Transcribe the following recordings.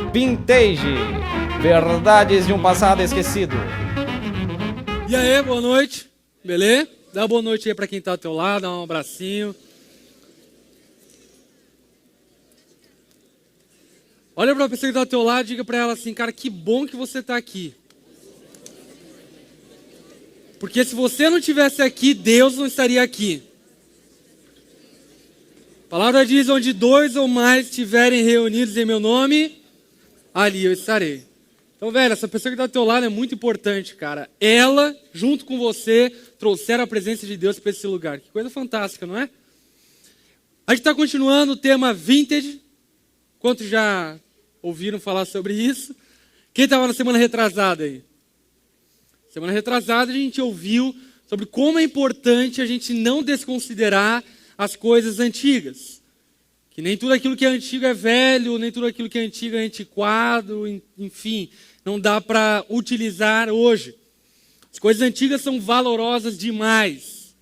Vintage, verdades de um passado esquecido. E aí, boa noite, beleza? Dá uma boa noite aí pra quem tá ao teu lado, dá um abracinho. Olha pra pessoa que tá ao teu lado e diga pra ela assim, cara, que bom que você tá aqui. Porque se você não estivesse aqui, Deus não estaria aqui. A palavra diz, onde 2 ou mais estiverem reunidos em meu nome, ali eu estarei. Então, velho, essa pessoa que está ao teu lado é muito importante, cara. Ela, junto com você, trouxeram a presença de Deus para esse lugar. Que coisa fantástica, não é? A gente está continuando o tema Vintage. Quantos já ouviram falar sobre isso? Quem estava na semana retrasada aí? Semana retrasada a gente ouviu sobre como é importante a gente não desconsiderar as coisas antigas. Que nem tudo aquilo que é antigo é velho, nem tudo aquilo que é antigo é antiquado, enfim, não dá para utilizar hoje. As coisas antigas são valorosas demais.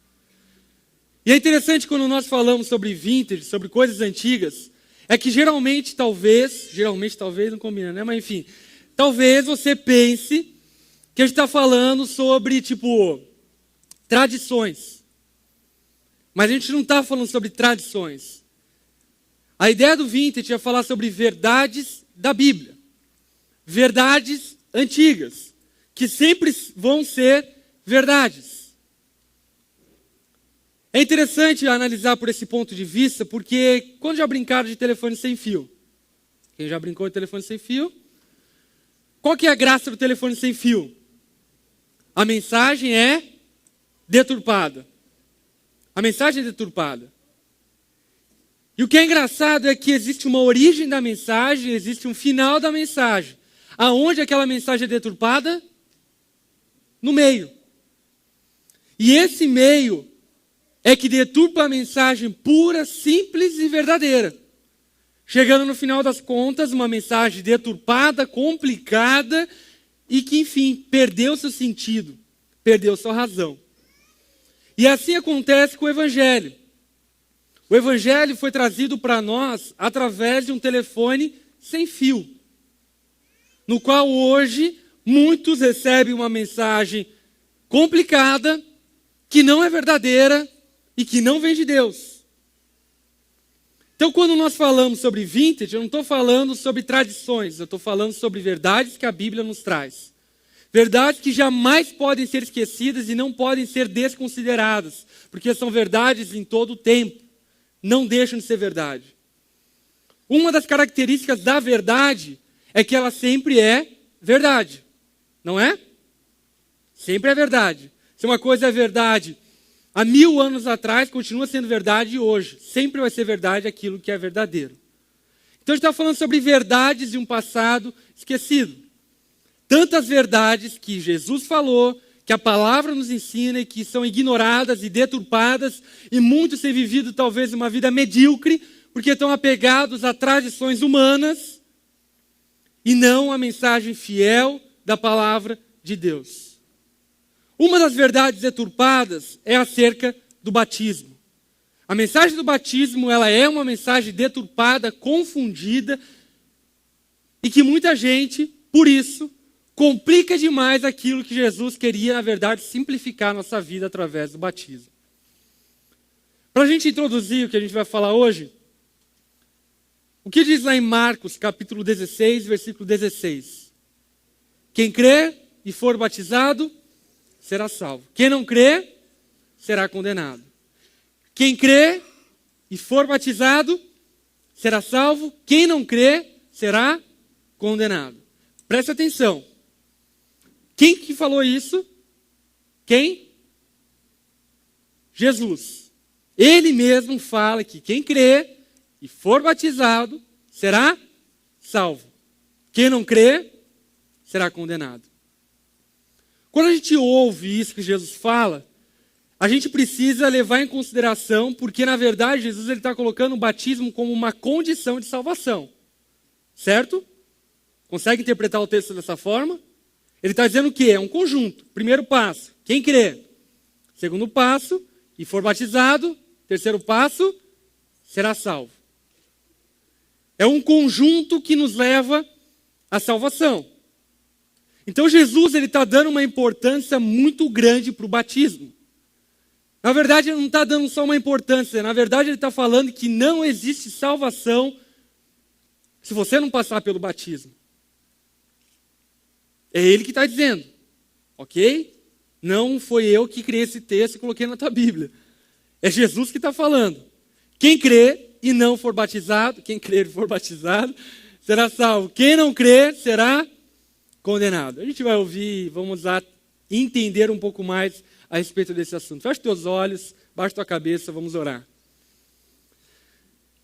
E é interessante quando nós falamos sobre vintage, sobre coisas antigas, é que geralmente talvez não combina, né? Mas enfim, talvez você pense que a gente está falando sobre, tradições. Mas a gente não está falando sobre tradições. A ideia do vintage é falar sobre verdades da Bíblia. Verdades antigas, que sempre vão ser verdades. É interessante analisar por esse ponto de vista, porque quando já brincaram de telefone sem fio? Quem já brincou de telefone sem fio? Qual que é a graça do telefone sem fio? A mensagem é deturpada. A mensagem é deturpada. E o que é engraçado é que existe uma origem da mensagem, existe um final da mensagem. Aonde aquela mensagem é deturpada? No meio. E esse meio é que deturpa a mensagem pura, simples e verdadeira. Chegando no final das contas, uma mensagem deturpada, complicada e que, enfim, perdeu seu sentido, perdeu sua razão. E assim acontece com o Evangelho. O Evangelho foi trazido para nós através de um telefone sem fio, no qual hoje muitos recebem uma mensagem complicada, que não é verdadeira e que não vem de Deus. Então, quando nós falamos sobre vintage, eu não estou falando sobre tradições, eu estou falando sobre verdades que a Bíblia nos traz. Verdades que jamais podem ser esquecidas e não podem ser desconsideradas, porque são verdades em todo o tempo. Não deixam de ser verdade. Uma das características da verdade é que ela sempre é verdade. Não é? Sempre é verdade. Se uma coisa é verdade há 1000 anos atrás, continua sendo verdade hoje. Sempre vai ser verdade aquilo que é verdadeiro. Então a gente está falando sobre verdades de um passado esquecido. Tantas verdades que Jesus falou, que a palavra nos ensina e que são ignoradas e deturpadas, e muitos têm vivido talvez uma vida medíocre, porque estão apegados a tradições humanas e não a mensagem fiel da palavra de Deus. Uma das verdades deturpadas é acerca do batismo. A mensagem do batismo, ela é uma mensagem deturpada, confundida, e que muita gente, por isso, complica demais aquilo que Jesus queria, na verdade, simplificar a nossa vida através do batismo. Para a gente introduzir o que a gente vai falar hoje, o que diz lá em Marcos, capítulo 16, versículo 16? Quem crê e for batizado, será salvo. Quem não crê, será condenado. Quem crê e for batizado, será salvo. Quem não crê, será condenado. Preste atenção. Quem que falou isso? Quem? Jesus. Ele mesmo fala que quem crê e for batizado será salvo. Quem não crê será condenado. Quando a gente ouve isso que Jesus fala, a gente precisa levar em consideração, porque na verdade Jesus está colocando o batismo como uma condição de salvação. Certo? Consegue interpretar o texto dessa forma? Ele está dizendo o quê? É um conjunto. Primeiro passo, quem crê. Segundo passo, e for batizado. Terceiro passo, será salvo. É um conjunto que nos leva a salvação. Então Jesus está dando uma importância muito grande para o batismo. Na verdade, ele não está dando só uma importância, na verdade ele está falando que não existe salvação se você não passar pelo batismo. É ele que está dizendo, ok? Não foi eu que criei esse texto e coloquei na tua Bíblia. É Jesus que está falando. Quem crê e não for batizado, quem crer e for batizado, será salvo. Quem não crer, será condenado. A gente vai ouvir, vamos lá entender um pouco mais a respeito desse assunto. Feche teus olhos, baixa tua cabeça, vamos orar.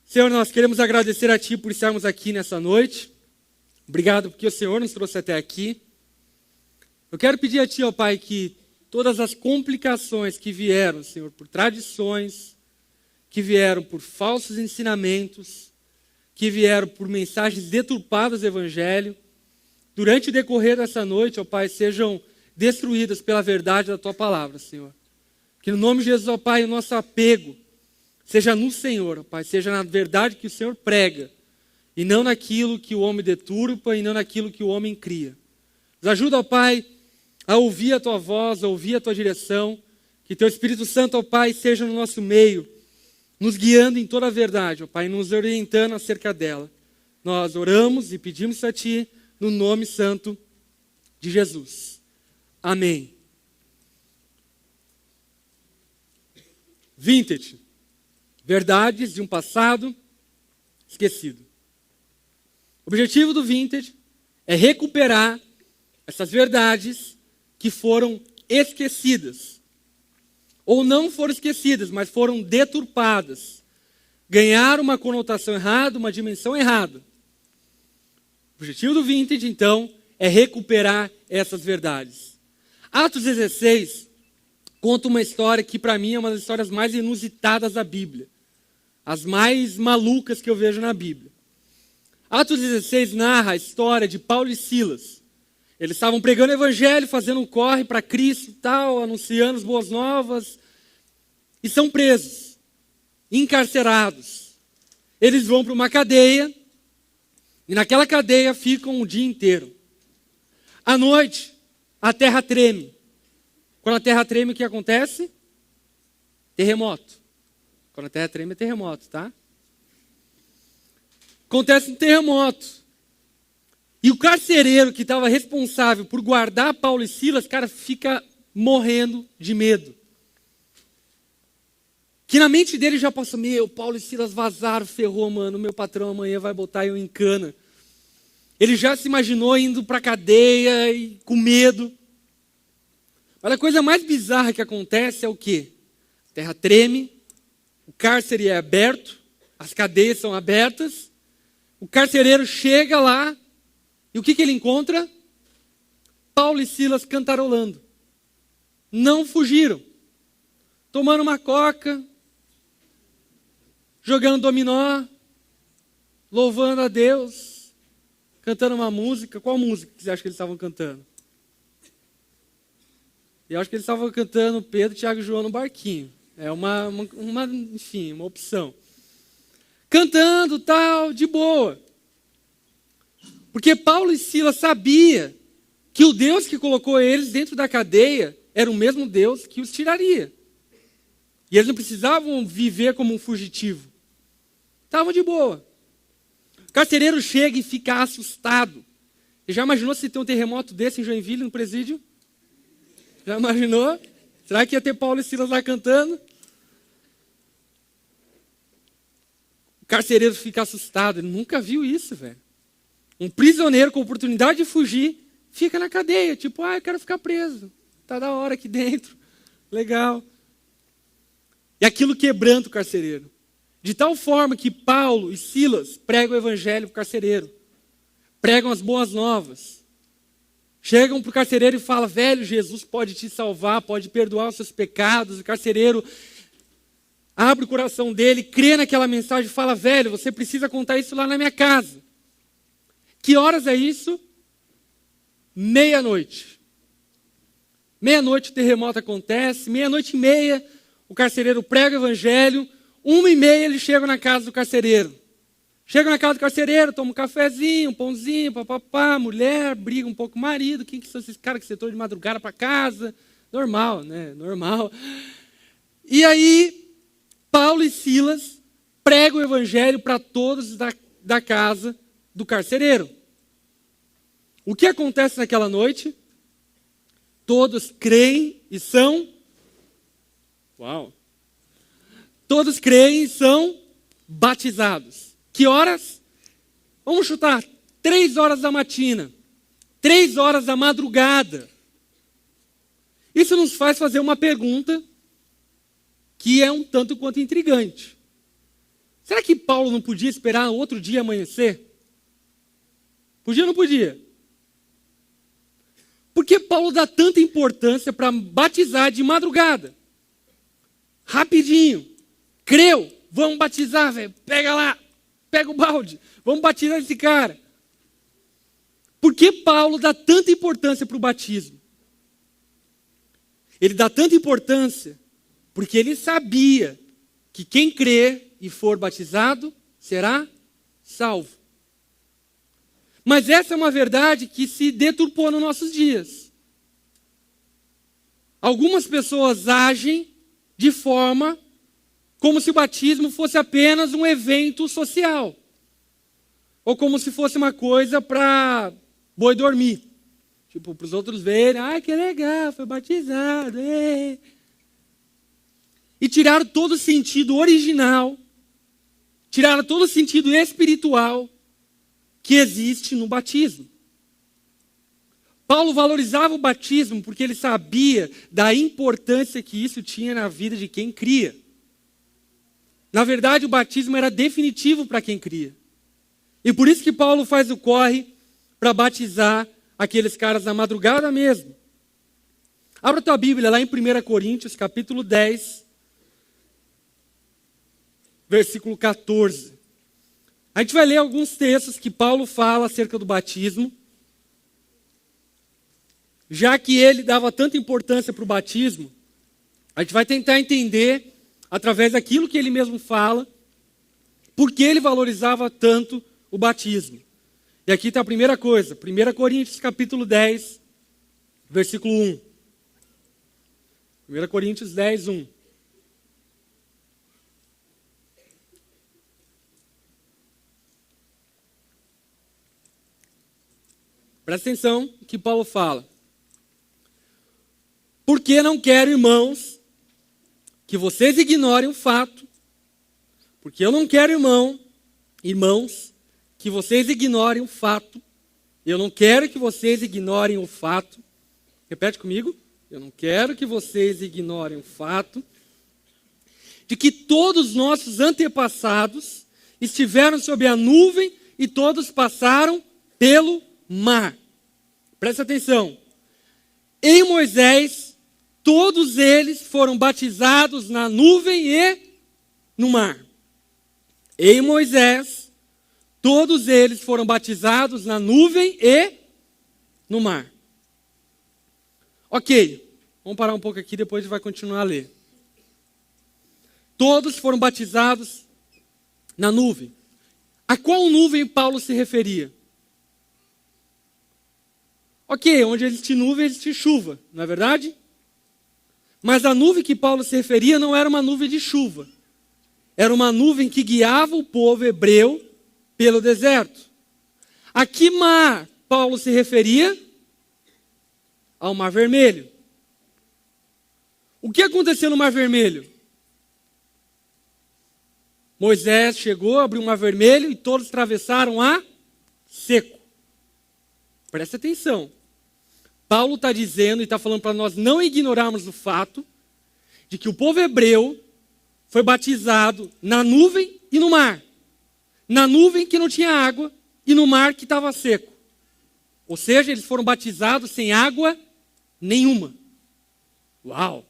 Senhor, nós queremos agradecer a Ti por estarmos aqui nessa noite. Obrigado porque o Senhor nos trouxe até aqui. Eu quero pedir a Ti, ó Pai, que todas as complicações que vieram, Senhor, por tradições, que vieram por falsos ensinamentos, que vieram por mensagens deturpadas do Evangelho, durante o decorrer dessa noite, ó Pai, sejam destruídas pela verdade da Tua palavra, Senhor. Que no nome de Jesus, ó Pai, o nosso apego seja no Senhor, ó Pai, seja na verdade que o Senhor prega, e não naquilo que o homem deturpa, e não naquilo que o homem cria. Nos ajuda, ó Pai, a ouvir a Tua voz, a ouvir a Tua direção, que Teu Espírito Santo, ó Pai, seja no nosso meio, nos guiando em toda a verdade, ó Pai, nos orientando acerca dela. Nós oramos e pedimos a Ti, no nome santo de Jesus. Amém. Vintage. Verdades de um passado esquecido. O objetivo do Vintage é recuperar essas verdades que foram esquecidas. Ou não foram esquecidas, mas foram deturpadas. Ganharam uma conotação errada, uma dimensão errada. O objetivo do Vintage, então, é recuperar essas verdades. Atos 16 conta uma história que, para mim, é uma das histórias mais inusitadas da Bíblia. As mais malucas que eu vejo na Bíblia. Atos 16 narra a história de Paulo e Silas. Eles estavam pregando o evangelho, fazendo um corre para Cristo e tal, anunciando as boas novas. E são presos, encarcerados. Eles vão para uma cadeia, e naquela cadeia ficam o dia inteiro. À noite, a terra treme. Quando a terra treme, o que acontece? Terremoto. Quando a terra treme, é terremoto, tá? Acontece um terremoto. E o carcereiro que estava responsável por guardar Paulo e Silas, cara, fica morrendo de medo. Que na mente dele já passou, Paulo e Silas vazaram, ferrou, mano, meu patrão amanhã vai botar eu em cana. Ele já se imaginou indo para a cadeia e com medo. Mas a coisa mais bizarra que acontece é o quê? A terra treme, o cárcere é aberto, as cadeias são abertas, o carcereiro chega lá, e o que ele encontra? Paulo e Silas cantarolando. Não fugiram. Tomando uma coca, jogando dominó, louvando a Deus, cantando uma música. Qual música que você acha que eles estavam cantando? Eu acho que eles estavam cantando Pedro, Tiago e João no barquinho. É enfim, uma opção. Cantando, tal, de boa. Porque Paulo e Silas sabiam que o Deus que colocou eles dentro da cadeia era o mesmo Deus que os tiraria. E eles não precisavam viver como um fugitivo. Estavam de boa. O carcereiro chega e fica assustado. Você já imaginou se ter um terremoto desse em Joinville, no presídio? Já imaginou? Será que ia ter Paulo e Silas lá cantando? O carcereiro fica assustado. Ele nunca viu isso, velho. Um prisioneiro com oportunidade de fugir, fica na cadeia. Tipo, eu quero ficar preso. Tá da hora aqui dentro. Legal. E aquilo quebranta o carcereiro. De tal forma que Paulo e Silas pregam o evangelho para o carcereiro. Pregam as boas novas. Chegam para o carcereiro e falam, velho, Jesus pode te salvar, pode perdoar os seus pecados. O carcereiro abre o coração dele, crê naquela mensagem e fala, velho, você precisa contar isso lá na minha casa. Que horas é isso? Meia-noite. Meia-noite o terremoto acontece, 00:30 o carcereiro prega o evangelho, 01:30 ele chega na casa do carcereiro. Chega na casa do carcereiro, toma um cafezinho, um pãozinho, papapá, mulher, briga um pouco com o marido. Quem que são esses caras que você trouxe de madrugada para casa? Normal, né? Normal. E aí, Paulo e Silas pregam o evangelho para todos da casa do carcereiro. O que acontece naquela noite? Todos creem e são... Uau! Todos creem e são batizados. Que horas? Vamos chutar. 3 horas da matina. 3 horas da madrugada. Isso nos faz fazer uma pergunta que é um tanto quanto intrigante. Será que Paulo não podia esperar outro dia amanhecer? Podia ou não podia? Por que Paulo dá tanta importância para batizar de madrugada? Rapidinho. Creu. Vamos batizar, velho. Pega lá. Pega o balde. Vamos batizar esse cara. Por que Paulo dá tanta importância para o batismo? Ele dá tanta importância porque ele sabia que quem crer e for batizado será salvo. Mas essa é uma verdade que se deturpou nos nossos dias. Algumas pessoas agem de forma como se o batismo fosse apenas um evento social. Ou como se fosse uma coisa para boi dormir. Tipo, para os outros verem, que legal, foi batizado. E tiraram todo o sentido original, tiraram todo o sentido espiritual que existe no batismo. Paulo valorizava o batismo porque ele sabia da importância que isso tinha na vida de quem cria. Na verdade, o batismo era definitivo para quem cria. E por isso que Paulo faz o corre para batizar aqueles caras na madrugada mesmo. Abra tua Bíblia lá em 1 Coríntios, capítulo 10, versículo 14. A gente vai ler alguns textos que Paulo fala acerca do batismo. Já que ele dava tanta importância para o batismo, a gente vai tentar entender, através daquilo que ele mesmo fala, por que ele valorizava tanto o batismo. E aqui está a primeira coisa, 1 Coríntios capítulo 10, versículo 1. 1 Coríntios 10, 1. Presta atenção no que Paulo fala. Porque não quero, irmãos, que vocês ignorem o fato, porque eu não quero, irmãos, que vocês ignorem o fato, eu não quero que vocês ignorem o fato, repete comigo, eu não quero que vocês ignorem o fato, de que todos os nossos antepassados estiveram sob a nuvem e todos passaram pelo mar. Presta atenção. Em Moisés, todos eles foram batizados na nuvem e no mar. Em Moisés, todos eles foram batizados na nuvem e no mar. Ok, vamos parar um pouco aqui, depois a gente vai continuar a ler. Todos foram batizados na nuvem. A qual nuvem Paulo se referia? Ok, onde existe nuvem, existe chuva, não é verdade? Mas a nuvem que Paulo se referia não era uma nuvem de chuva. Era uma nuvem que guiava o povo hebreu pelo deserto. A que mar Paulo se referia? Ao Mar Vermelho. O que aconteceu no Mar Vermelho? Moisés chegou, abriu o Mar Vermelho e todos atravessaram a seco. Presta atenção. Paulo está dizendo e está falando para nós não ignorarmos o fato de que o povo hebreu foi batizado na nuvem e no mar. Na nuvem que não tinha água e no mar que estava seco. Ou seja, eles foram batizados sem água nenhuma. Uau!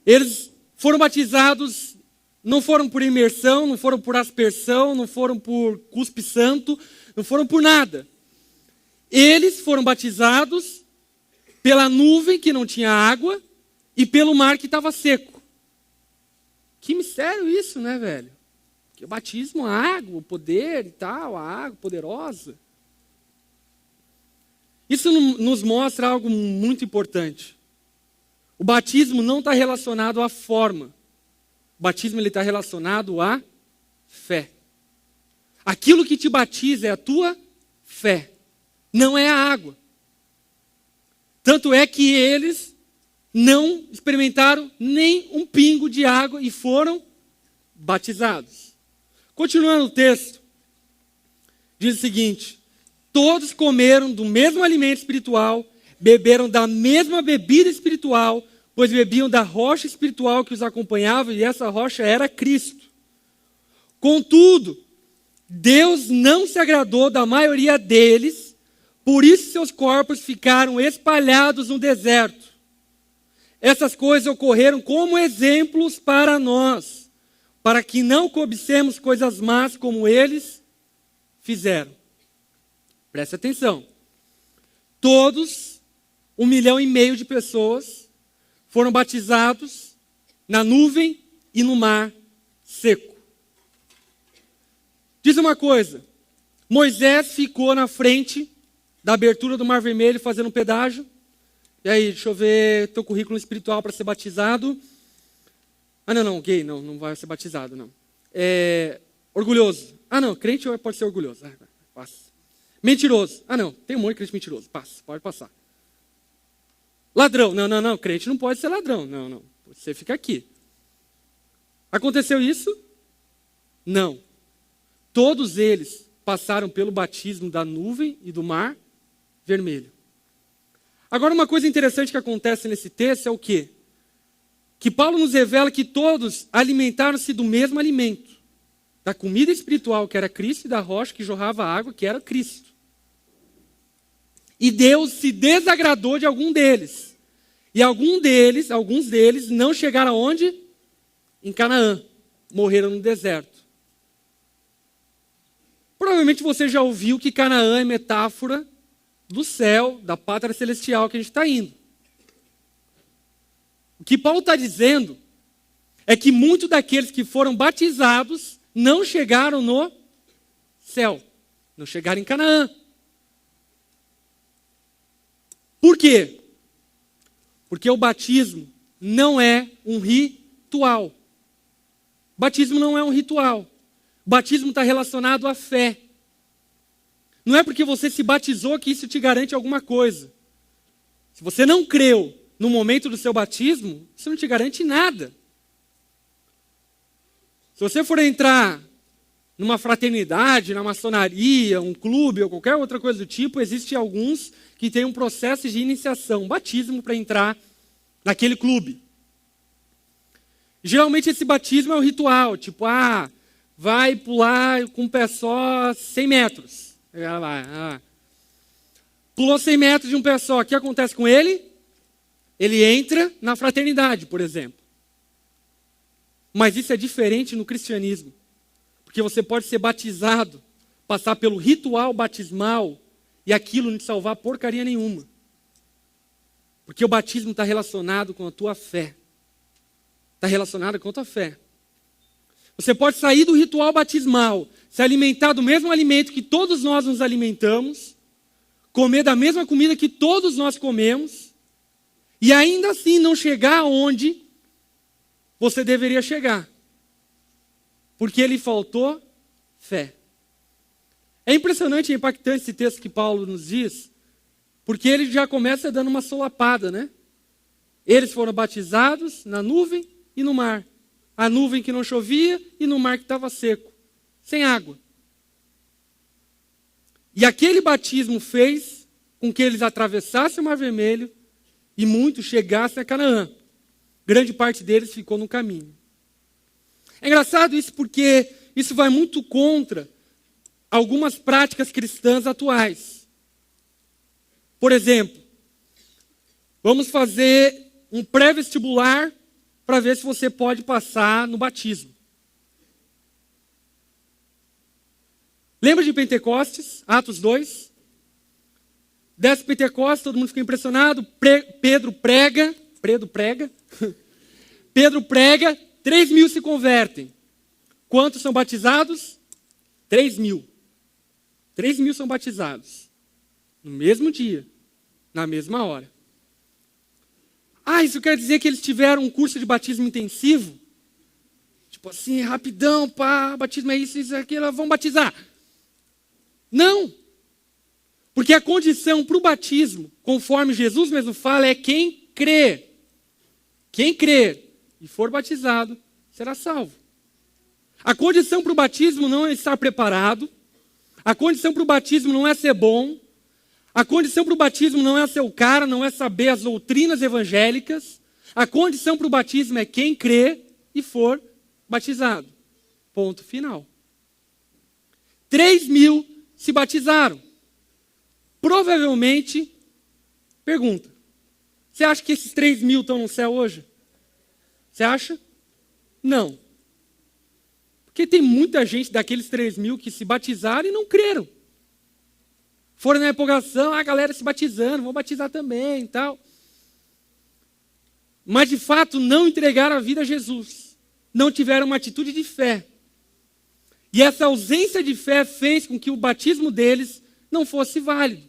Eles foram batizados, não foram por imersão, não foram por aspersão, não foram por cuspe santo, não foram por nada. Eles foram batizados pela nuvem que não tinha água e pelo mar que estava seco. Que mistério isso, né, velho? Porque o batismo, a água, o poder e tal, a água poderosa. Isso nos mostra algo muito importante. O batismo não está relacionado à forma. O batismo está relacionado à fé. Aquilo que te batiza é a tua fé, não é a água. Tanto é que eles não experimentaram nem um pingo de água e foram batizados. Continuando o texto, diz o seguinte: todos comeram do mesmo alimento espiritual, beberam da mesma bebida espiritual, pois bebiam da rocha espiritual que os acompanhava, e essa rocha era Cristo. Contudo, Deus não se agradou da maioria deles, por isso seus corpos ficaram espalhados no deserto. Essas coisas ocorreram como exemplos para nós, para que não cobicemos coisas más como eles fizeram. Preste atenção. Todos, 1,5 milhão de pessoas, foram batizados na nuvem e no mar seco. Diz uma coisa, Moisés ficou na frente da abertura do Mar Vermelho fazendo um pedágio. E aí, deixa eu ver teu currículo espiritual para ser batizado. Ah, não, gay, não vai ser batizado, não. Orgulhoso. Ah, não, crente pode ser orgulhoso. Passa. Mentiroso. Ah, não, tem um monte de crente mentiroso. Passa, pode passar. Ladrão. Não, crente não pode ser ladrão. Não, você fica aqui. Aconteceu isso? Não. Todos eles passaram pelo batismo da nuvem e do mar vermelho. Agora, uma coisa interessante que acontece nesse texto é o quê? Que Paulo nos revela que todos alimentaram-se do mesmo alimento, da comida espiritual que era Cristo e da rocha que jorrava água que era Cristo. E Deus se desagradou de algum deles. E alguns deles não chegaram aonde? Em Canaã. Morreram no deserto. Provavelmente você já ouviu que Canaã é metáfora do céu, da pátria celestial que a gente está indo. O que Paulo está dizendo é que muitos daqueles que foram batizados não chegaram no céu, não chegaram em Canaã. Por quê? Porque o batismo não é um ritual. O batismo não é um ritual. O batismo está relacionado à fé. Não é porque você se batizou que isso te garante alguma coisa. Se você não creu no momento do seu batismo, isso não te garante nada. Se você for entrar numa fraternidade, na maçonaria, um clube ou qualquer outra coisa do tipo, existem alguns que têm um processo de iniciação, um batismo para entrar naquele clube. Geralmente esse batismo é um ritual, tipo, vai pular com um pé só 100 metros. Pulou 100 metros de um pé só, o que acontece com ele? Ele entra na fraternidade, por exemplo. Mas isso é diferente no cristianismo. Porque você pode ser batizado, passar pelo ritual batismal e aquilo não te salvar porcaria nenhuma. Porque o batismo está relacionado com a tua fé. Está relacionado com a tua fé. Você pode sair do ritual batismal, se alimentar do mesmo alimento que todos nós nos alimentamos, comer da mesma comida que todos nós comemos, e ainda assim não chegar aonde você deveria chegar. Porque lhe faltou fé. É impressionante e impactante esse texto que Paulo nos diz, porque ele já começa dando uma solapada, né? Eles foram batizados na nuvem e no mar. A nuvem que não chovia e no mar que estava seco, sem água. E aquele batismo fez com que eles atravessassem o Mar Vermelho e muitos chegassem a Canaã. Grande parte deles ficou no caminho. É engraçado isso porque isso vai muito contra algumas práticas cristãs atuais. Por exemplo, vamos fazer um pré-vestibular para ver se você pode passar no batismo. Lembra de Pentecostes, Atos 2? Desce Pentecostes, todo mundo fica impressionado. Pedro prega, 3.000 se convertem. Quantos são batizados? 3.000. 3.000 são batizados. No mesmo dia, na mesma hora. Isso quer dizer que eles tiveram um curso de batismo intensivo? Tipo assim, rapidão, pá, batismo é isso, aquilo, vamos batizar. Não. Porque a condição para o batismo, conforme Jesus mesmo fala, é quem crê. Quem crer e for batizado, será salvo. A condição para o batismo não é estar preparado. A condição para o batismo não é ser bom. A condição para o batismo não é ser o cara, não é saber as doutrinas evangélicas. A condição para o batismo é quem crê e for batizado. Ponto final. 3.000 se batizaram. Provavelmente, pergunta, você acha que esses 3.000 estão no céu hoje? Você acha? Não. Porque tem muita gente daqueles 3.000 que se batizaram e não creram. Foram na empolgação, a galera se batizando, vão batizar também e tal. Mas de fato não entregaram a vida a Jesus. Não tiveram uma atitude de fé. E essa ausência de fé fez com que o batismo deles não fosse válido.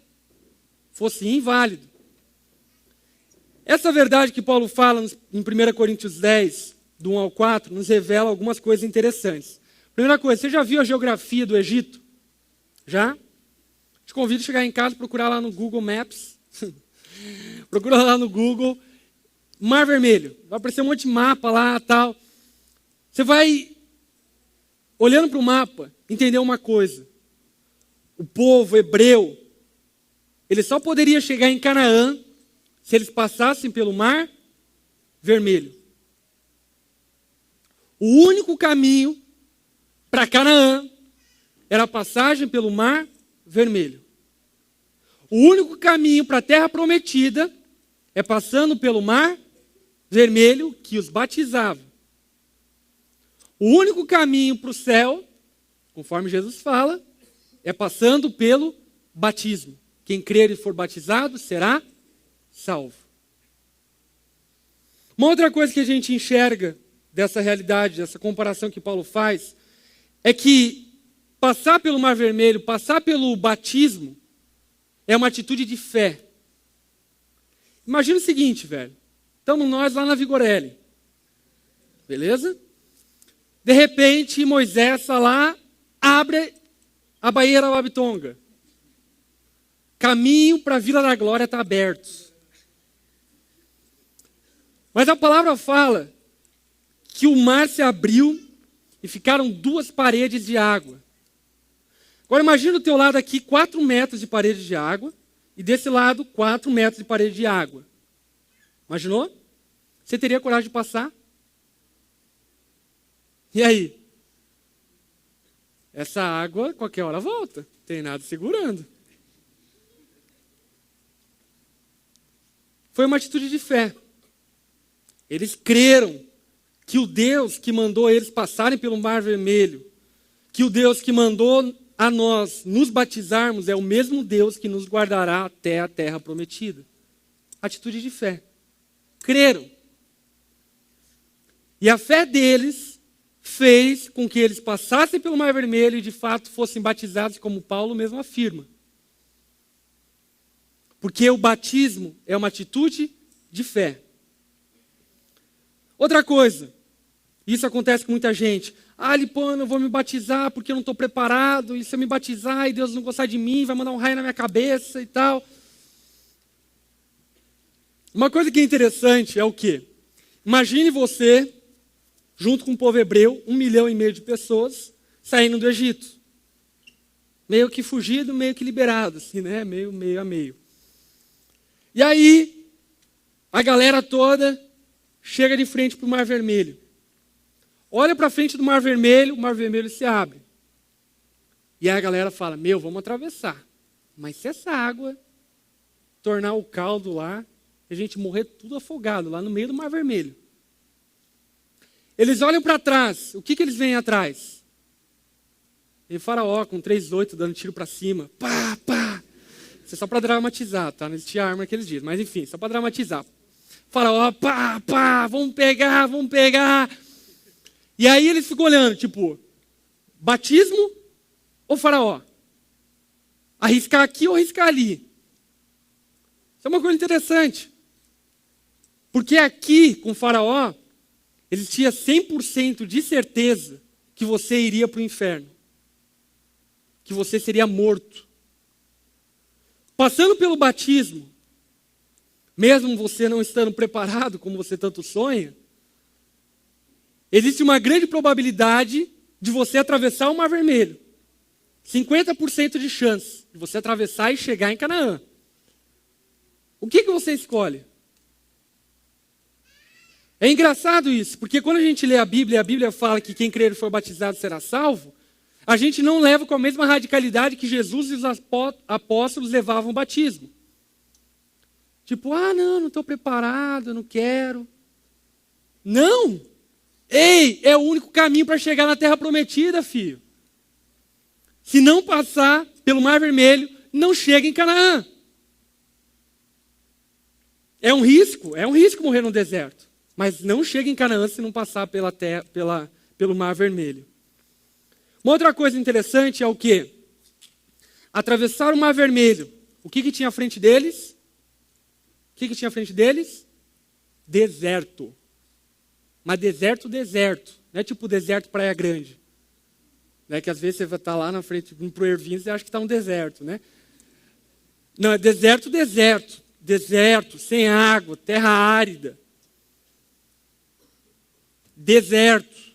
Fosse inválido. Essa verdade que Paulo fala em 1 Coríntios 10, do 1 ao 4, nos revela algumas coisas interessantes. Primeira coisa, você já viu a geografia do Egito? Já? Te convido a chegar em casa e procurar lá no Google Maps. Procura lá no Google. Mar Vermelho. Vai aparecer um monte de mapa lá, tal. Você vai, olhando para o mapa, entender uma coisa. O povo hebreu, ele só poderia chegar em Canaã se eles passassem pelo Mar Vermelho. O único caminho para Canaã era a passagem pelo Mar Vermelho. O único caminho para a Terra Prometida é passando pelo Mar Vermelho que os batizava. O único caminho para o céu, conforme Jesus fala, é passando pelo batismo. Quem crer e for batizado será salvo. Uma outra coisa que a gente enxerga dessa realidade, dessa comparação que Paulo faz, é que passar pelo Mar Vermelho, passar pelo batismo, é uma atitude de fé. Imagina o seguinte, velho. Estamos nós lá na Vigorelli. Beleza? De repente, Moisés está lá, abre a Baía Babitonga. Caminho para a Vila da Glória está aberto. Mas a palavra fala que o mar se abriu e ficaram 2 paredes de água. Agora imagina do teu lado aqui 4 metros de parede de água e desse lado 4 metros de parede de água. Imaginou? Você teria coragem de passar? E aí? Essa água, qualquer hora volta. Não tem nada segurando. Foi uma atitude de fé. Eles creram que o Deus que mandou eles passarem pelo Mar Vermelho, que o Deus que mandou a nós nos batizarmos é o mesmo Deus que nos guardará até a terra prometida. Atitude de fé. Creram. E a fé deles fez com que eles passassem pelo Mar Vermelho e de fato fossem batizados, como Paulo mesmo afirma. Porque o batismo é uma atitude de fé. Outra coisa, isso acontece com muita gente. Lipano, eu vou me batizar porque eu não estou preparado, e se eu me batizar e Deus não gostar de mim, vai mandar um raio na minha cabeça e tal. Uma coisa que é interessante é o quê? Imagine você, junto com o povo hebreu, 1,5 milhão de pessoas, saindo do Egito. Meio que fugido, meio que liberado, assim, né? Meio a meio. E aí, a galera toda chega de frente para o Mar Vermelho. Olha para frente do Mar Vermelho, o Mar Vermelho se abre. E aí a galera fala, vamos atravessar. Mas se essa água tornar o caldo lá, a gente morrer tudo afogado, lá no meio do Mar Vermelho. Eles olham para trás, o que eles veem atrás? E Faraó com 3,8 dando tiro para cima. Pá, pá. Isso é só para dramatizar, tá? Não existia arma naqueles dias, mas enfim, só para dramatizar. Faraó, pá, pá, vamos pegar. E aí eles ficam olhando, tipo, Batismo ou Faraó? Arriscar aqui ou arriscar ali? Isso é uma coisa interessante. Porque aqui, com Faraó, existia 100% de certeza que você iria para o inferno. Que você seria morto. Passando pelo batismo, mesmo você não estando preparado, como você tanto sonha, existe uma grande probabilidade de você atravessar o Mar Vermelho. 50% de chance de você atravessar e chegar em Canaã. O que você escolhe? É engraçado isso, porque quando a gente lê a Bíblia fala que quem crer e for batizado será salvo, a gente não leva com a mesma radicalidade que Jesus e os apóstolos levavam o batismo. Tipo, não estou preparado, não quero. Não! Ei, é o único caminho para chegar na Terra Prometida, filho. Se não passar pelo Mar Vermelho, não chega em Canaã. É um risco morrer no deserto. Mas não chega em Canaã se não passar pelo Mar Vermelho. Uma outra coisa interessante é o quê? Atravessar o Mar Vermelho. O que tinha à frente deles? O que tinha à frente deles? Deserto. Mas deserto. Não é tipo deserto Praia Grande. Né? Que às vezes você vai estar lá na frente, indo para o Ervin, você acha que está um deserto. Né? Não, é deserto. Deserto, sem água, terra árida. Deserto.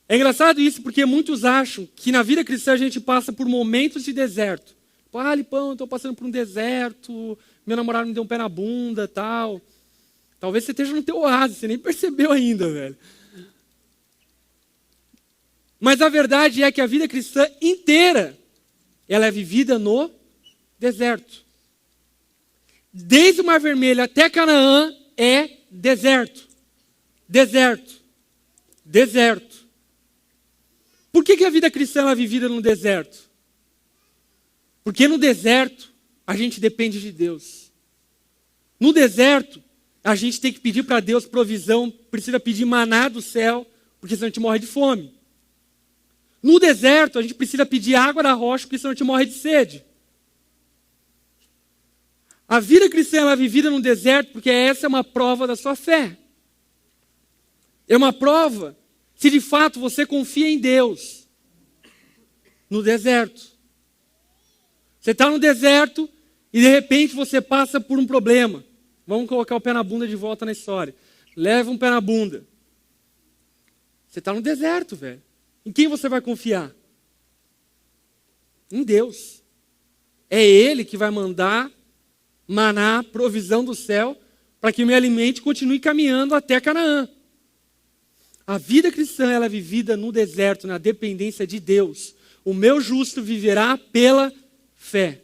É engraçado isso, porque muitos acham que na vida cristã a gente passa por momentos de deserto. Lipão, estou passando por um deserto, meu namorado me deu um pé na bunda, tal. Talvez você esteja no teu oásis, você nem percebeu ainda, velho. Mas a verdade é que a vida cristã inteira, ela é vivida no deserto. Desde o Mar Vermelho até Canaã é deserto. Deserto. Por que a vida cristã é vivida no deserto? Porque no deserto a gente depende de Deus. No deserto a gente tem que pedir para Deus provisão, precisa pedir maná do céu, porque senão a gente morre de fome. No deserto a gente precisa pedir água da rocha, porque senão a gente morre de sede. A vida cristã é vivida no deserto porque essa é uma prova da sua fé. É uma prova se de fato você confia em Deus. No deserto. Você está no deserto e de repente você passa por um problema. Vamos colocar o pé na bunda de volta na história. Leva um pé na bunda. Você está no deserto, velho. Em quem você vai confiar? Em Deus. É Ele que vai mandar maná, provisão do céu, para que o meu alimento continue caminhando até Canaã. A vida cristã ela é vivida no deserto, na dependência de Deus. O meu justo viverá pela fé.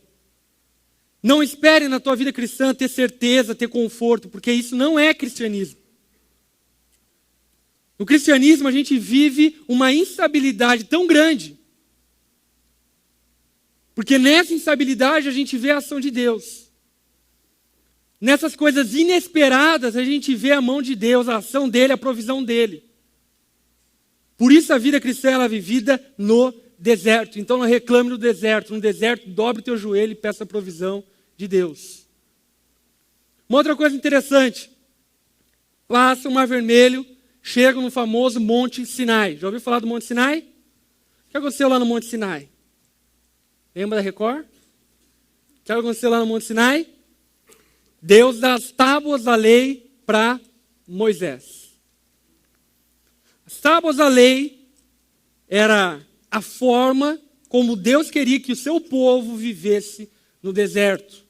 Não espere na tua vida cristã ter certeza, ter conforto, porque isso não é cristianismo. No cristianismo a gente vive uma instabilidade tão grande. Porque nessa instabilidade a gente vê a ação de Deus. Nessas coisas inesperadas a gente vê a mão de Deus, a ação dele, a provisão dele. Por isso a vida cristã ela é vivida no deserto. Então não reclame do deserto. No deserto, dobre o teu joelho e peça a provisão de Deus. Uma outra coisa interessante. Passa o Mar Vermelho, chega no famoso Monte Sinai. Já ouviu falar do Monte Sinai? O que aconteceu lá no Monte Sinai? Lembra da Record? O que aconteceu lá no Monte Sinai? Deus dá as tábuas da lei para Moisés. As tábuas da lei era a forma como Deus queria que o seu povo vivesse no deserto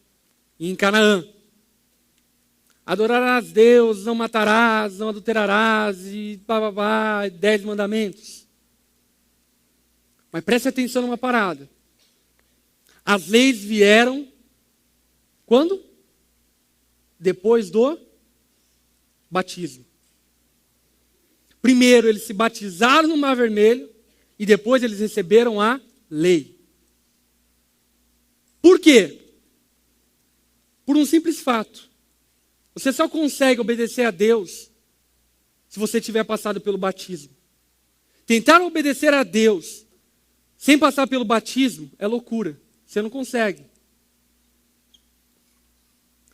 e em Canaã. Adorarás Deus, não matarás, não adulterarás e 10 mandamentos. Mas preste atenção numa parada. As leis vieram quando? Depois do batismo. Primeiro eles se batizaram no Mar Vermelho e depois eles receberam a lei. Por quê? Por um simples fato. Você só consegue obedecer a Deus se você tiver passado pelo batismo. Tentar obedecer a Deus sem passar pelo batismo é loucura. Você não consegue.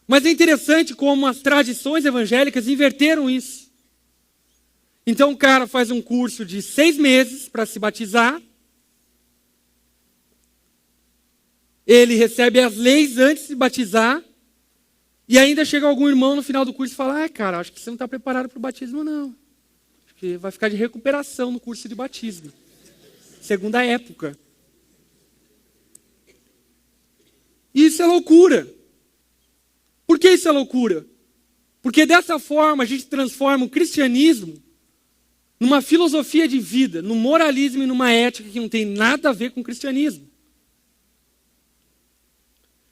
Mas é interessante como as tradições evangélicas inverteram isso. Então o cara faz um curso de 6 meses para se batizar. Ele recebe as leis antes de se batizar. E ainda chega algum irmão no final do curso e fala: cara, acho que você não está preparado para o batismo, não. Acho que vai ficar de recuperação no curso de batismo. Segunda época. Isso é loucura. Por que isso é loucura? Porque dessa forma a gente transforma o cristianismo numa filosofia de vida, num moralismo e numa ética que não tem nada a ver com o cristianismo.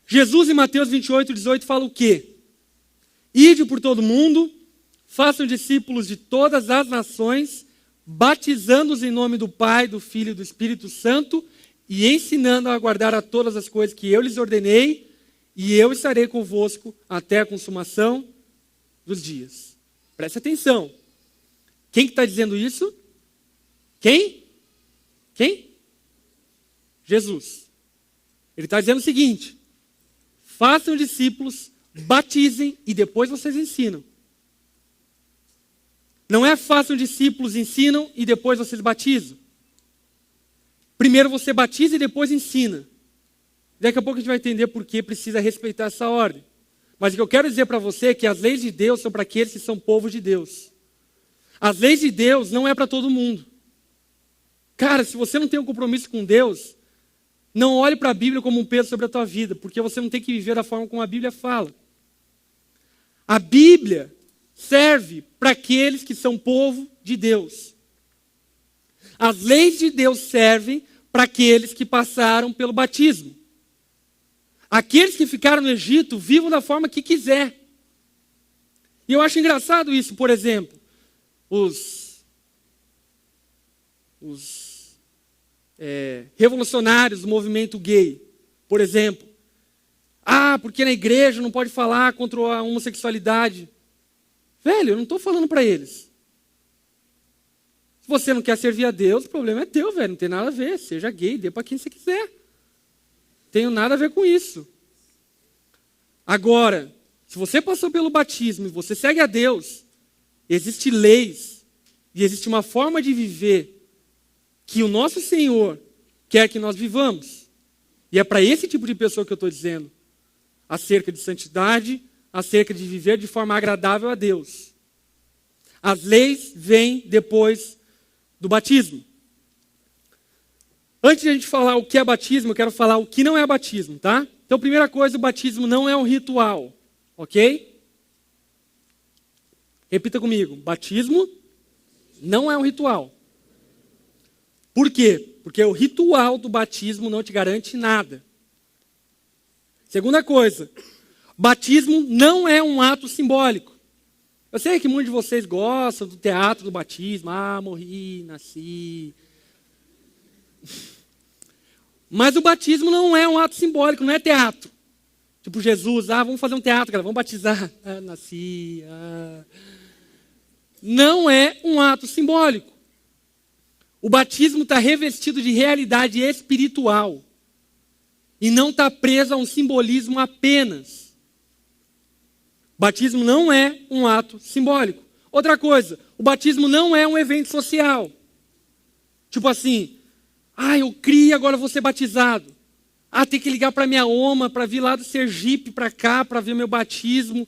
Jesus em Mateus 28, 18 fala o quê? Ide por todo mundo, façam discípulos de todas as nações, batizando-os em nome do Pai, do Filho e do Espírito Santo e ensinando a guardar a todas as coisas que eu lhes ordenei, e eu estarei convosco até a consumação dos dias. Preste atenção. Quem que está dizendo isso? Quem? Jesus. Ele está dizendo o seguinte: façam discípulos, batizem e depois vocês ensinam. Não é façam discípulos, ensinam e depois vocês batizam. Primeiro você batiza e depois ensina. Daqui a pouco a gente vai entender por que precisa respeitar essa ordem. Mas o que eu quero dizer para você é que as leis de Deus são para aqueles que são povo de Deus. As leis de Deus não é para todo mundo. Cara, se você não tem um compromisso com Deus, não olhe para a Bíblia como um peso sobre a tua vida, porque você não tem que viver da forma como a Bíblia fala. A Bíblia serve para aqueles que são povo de Deus. As leis de Deus servem para aqueles que passaram pelo batismo. Aqueles que ficaram no Egito vivam da forma que quiser. E eu acho engraçado isso, por exemplo, os revolucionários do movimento gay, por exemplo. Porque na igreja não pode falar contra a homossexualidade. Velho, eu não estou falando para eles. Se você não quer servir a Deus, o problema é teu, velho. Não tem nada a ver. Seja gay, dê para quem você quiser. Tenho nada a ver com isso. Agora, se você passou pelo batismo e você segue a Deus, existem leis e existe uma forma de viver que o nosso Senhor quer que nós vivamos. E é para esse tipo de pessoa que eu estou dizendo. Acerca de santidade, acerca de viver de forma agradável a Deus. As leis vêm depois do batismo. Antes de a gente falar o que é batismo, eu quero falar o que não é batismo, tá? Então, primeira coisa, o batismo não é um ritual, ok? Repita comigo, batismo não é um ritual. Por quê? Porque o ritual do batismo não te garante nada. Segunda coisa, batismo não é um ato simbólico. Eu sei que muitos de vocês gostam do teatro do batismo. Morri, nasci. Mas o batismo não é um ato simbólico, não é teatro. Tipo Jesus, vamos fazer um teatro, cara, vamos batizar. Nasci. Não é um ato simbólico. O batismo está revestido de realidade espiritual. E não está preso a um simbolismo apenas. O batismo não é um ato simbólico. Outra coisa, o batismo não é um evento social. Tipo assim, eu criei, agora eu vou ser batizado. Tem que ligar para minha oma, para vir lá do Sergipe para cá, para ver meu batismo.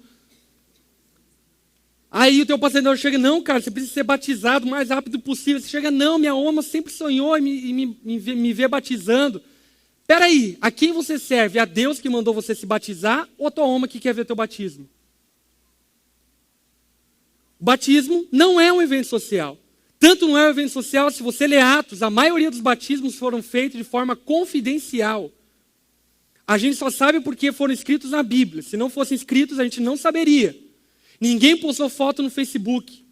Aí o teu pastor chega, não, cara, você precisa ser batizado o mais rápido possível. Você chega, não, minha oma sempre sonhou em me ver batizando. Peraí, a quem você serve? A Deus que mandou você se batizar ou a tua oma que quer ver teu batismo? O batismo não é um evento social. Tanto não é um evento social, se você ler Atos, a maioria dos batismos foram feitos de forma confidencial. A gente só sabe porque foram escritos na Bíblia. Se não fossem escritos, a gente não saberia. Ninguém postou foto no Facebook.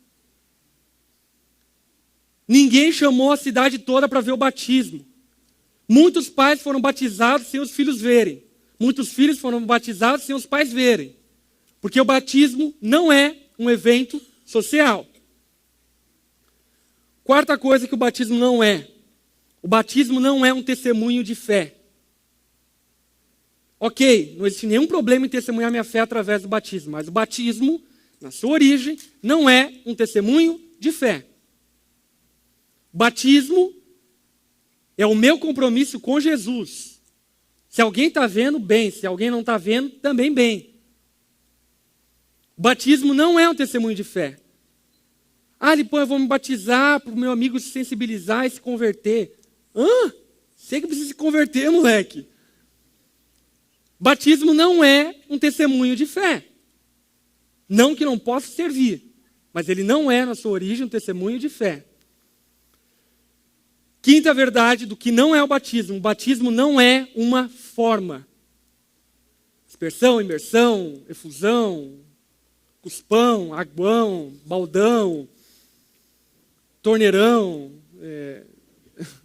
Ninguém chamou a cidade toda para ver o batismo. Muitos pais foram batizados sem os filhos verem. Muitos filhos foram batizados sem os pais verem. Porque o batismo não é um evento social. Quarta coisa que o batismo não é. O batismo não é um testemunho de fé. Ok, não existe nenhum problema em testemunhar minha fé através do batismo, mas o batismo, na sua origem, não é um testemunho de fé. O batismo é o meu compromisso com Jesus. Se alguém está vendo, bem. Se alguém não está vendo, também bem. O batismo não é um testemunho de fé. Depois eu vou me batizar para o meu amigo se sensibilizar e se converter. Sei que precisa se converter, moleque. Batismo não é um testemunho de fé. Não que não possa servir, mas ele não é, na sua origem, um testemunho de fé. Quinta verdade do que não é o batismo. O batismo não é uma forma. Aspersão, imersão, efusão, cuspão, aguão, baldão, torneirão,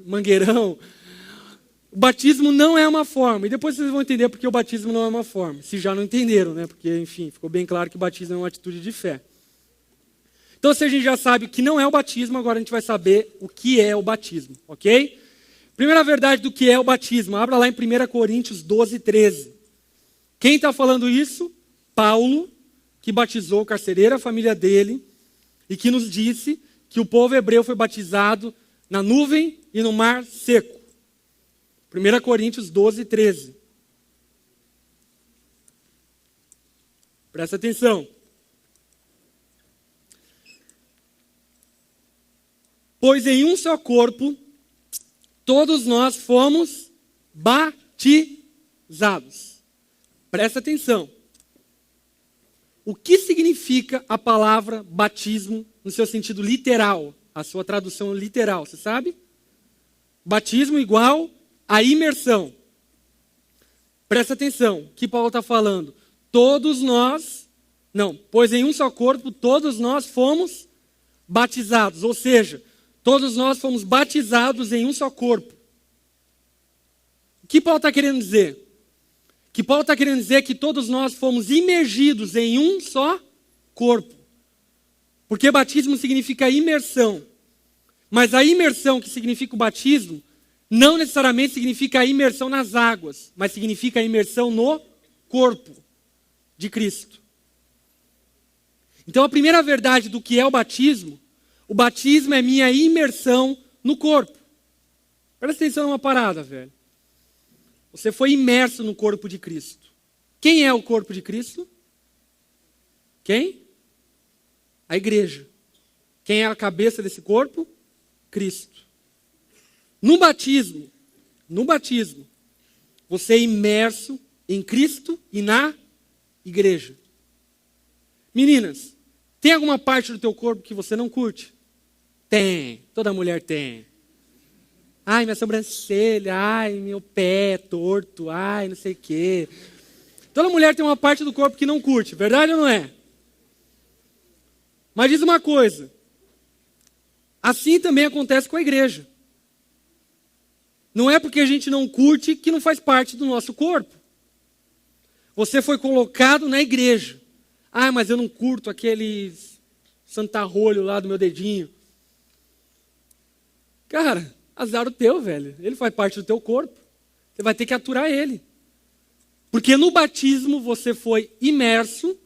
mangueirão. O batismo não é uma forma. E depois vocês vão entender porque o batismo não é uma forma. Se já não entenderam, né? Porque, enfim, ficou bem claro que o batismo é uma atitude de fé. Então, se a gente já sabe o que não é o batismo, agora a gente vai saber o que é o batismo, ok? Primeira verdade do que é o batismo. Abra lá em 1 Coríntios 12, 13. Quem está falando isso? Paulo, que batizou o carcereiro, a família dele, e que nos disse que o povo hebreu foi batizado na nuvem e no mar seco. 1 Coríntios 12, 13. Presta atenção. Pois em um só corpo, todos nós fomos batizados. Presta atenção. O que significa a palavra batismo no seu sentido literal? A sua tradução literal, você sabe? Batismo igual a imersão. Presta atenção, o que Paulo está falando? Pois em um só corpo, todos nós fomos batizados. Ou seja, todos nós fomos batizados em um só corpo. O que Paulo está querendo dizer? O que Paulo está querendo dizer é que todos nós fomos imergidos em um só corpo. Porque batismo significa imersão. Mas a imersão que significa o batismo não necessariamente significa a imersão nas águas, mas significa a imersão no corpo de Cristo. Então a primeira verdade do que é o batismo é minha imersão no corpo. Presta atenção numa parada, velho. Você foi imerso no corpo de Cristo. Quem é o corpo de Cristo? Quem? A igreja. Quem é a cabeça desse corpo? Cristo. No batismo, você é imerso em Cristo e na igreja. Meninas, tem alguma parte do teu corpo que você não curte? Tem, toda mulher tem. Ai, minha sobrancelha, ai, meu pé torto, ai, não sei o quê. Toda mulher tem uma parte do corpo que não curte, verdade ou não é? Mas diz uma coisa, assim também acontece com a igreja. Não é porque a gente não curte que não faz parte do nosso corpo. Você foi colocado na igreja. Mas eu não curto aquele santarrolho lá do meu dedinho. Cara, azar o teu, velho. Ele faz parte do teu corpo. Você vai ter que aturar ele. Porque no batismo você foi imerso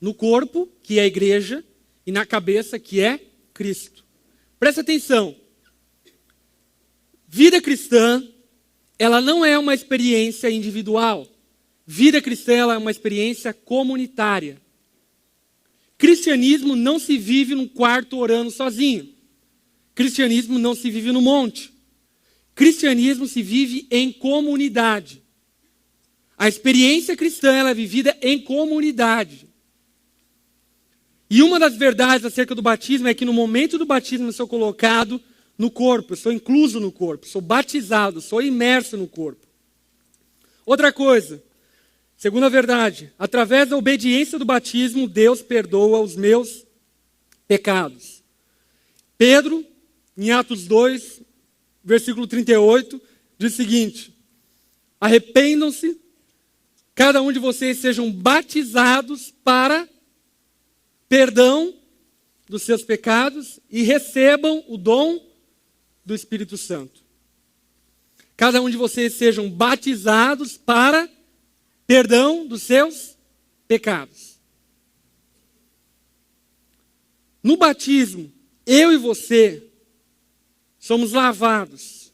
no corpo, que é a igreja, e na cabeça, que é Cristo. Presta atenção. Vida cristã, ela não é uma experiência individual. Vida cristã ela é uma experiência comunitária. Cristianismo não se vive num quarto orando sozinho. Cristianismo não se vive no monte. Cristianismo se vive em comunidade. A experiência cristã ela é vivida em comunidade. E uma das verdades acerca do batismo é que no momento do batismo eu sou colocado no corpo, eu sou incluso no corpo, sou batizado, sou imerso no corpo. Outra coisa, segunda verdade, através da obediência do batismo, Deus perdoa os meus pecados. Pedro, em Atos 2, versículo 38, diz o seguinte: arrependam-se, cada um de vocês sejam batizados para perdão dos seus pecados e recebam o dom do Espírito Santo. Cada um de vocês sejam batizados para perdão dos seus pecados. No batismo, eu e você somos lavados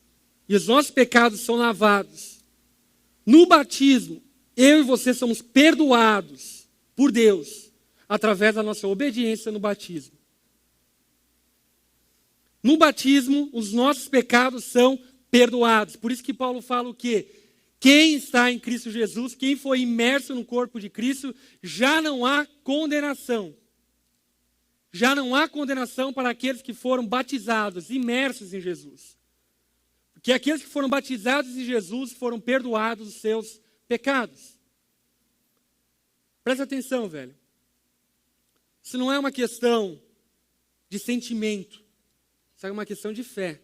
e os nossos pecados são lavados. No batismo, eu e você somos perdoados por Deus através da nossa obediência no batismo. No batismo, os nossos pecados são perdoados. Por isso que Paulo fala o quê? Quem está em Cristo Jesus, quem foi imerso no corpo de Cristo, já não há condenação. Já não há condenação para aqueles que foram batizados, imersos em Jesus. Porque aqueles que foram batizados em Jesus foram perdoados os seus pecados. Presta atenção, velho. Isso não é uma questão de sentimento. Isso é uma questão de fé.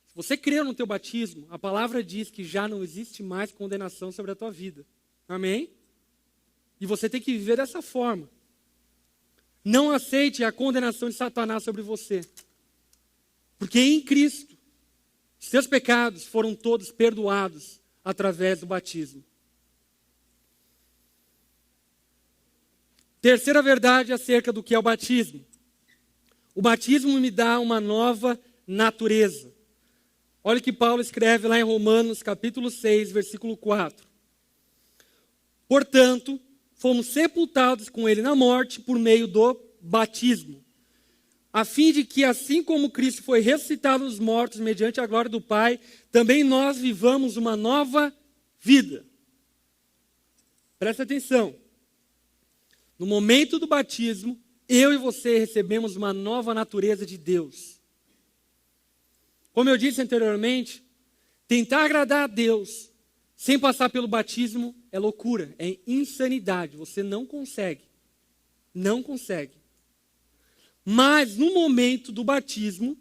Se você creu no teu batismo, a palavra diz que já não existe mais condenação sobre a tua vida. Amém? E você tem que viver dessa forma. Não aceite a condenação de Satanás sobre você. Porque em Cristo, seus pecados foram todos perdoados através do batismo. Terceira verdade acerca do que é o batismo. O batismo me dá uma nova natureza. Olha o que Paulo escreve lá em Romanos, capítulo 6, versículo 4. Portanto, fomos sepultados com ele na morte por meio do batismo, a fim de que, assim como Cristo foi ressuscitado dos mortos mediante a glória do Pai, também nós vivamos uma nova vida. Presta atenção. No momento do batismo, eu e você recebemos uma nova natureza de Deus. Como eu disse anteriormente, tentar agradar a Deus sem passar pelo batismo é loucura, é insanidade. Você não consegue. Não consegue. Mas no momento do batismo,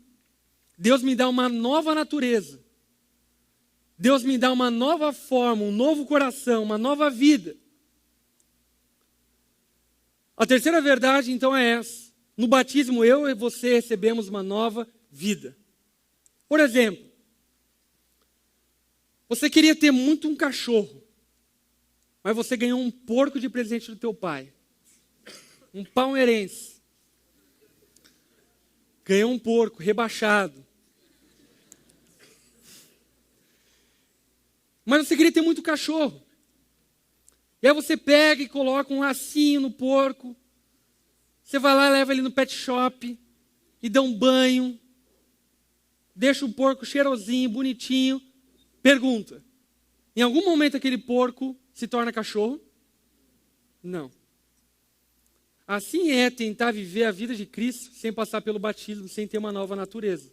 Deus me dá uma nova natureza. Deus me dá uma nova forma, um novo coração, uma nova vida. A terceira verdade, então, é essa. No batismo, eu e você recebemos uma nova vida. Por exemplo, você queria ter muito um cachorro, mas você ganhou um porco de presente do teu pai. Um palmeirense. Ganhou um porco rebaixado. Mas você queria ter muito cachorro. E aí você pega e coloca um lacinho no porco. Você vai lá, leva ele no pet shop e dá um banho. Deixa o porco cheirosinho, bonitinho. Pergunta: em algum momento aquele porco se torna cachorro? Não. Assim é tentar viver a vida de Cristo sem passar pelo batismo, sem ter uma nova natureza.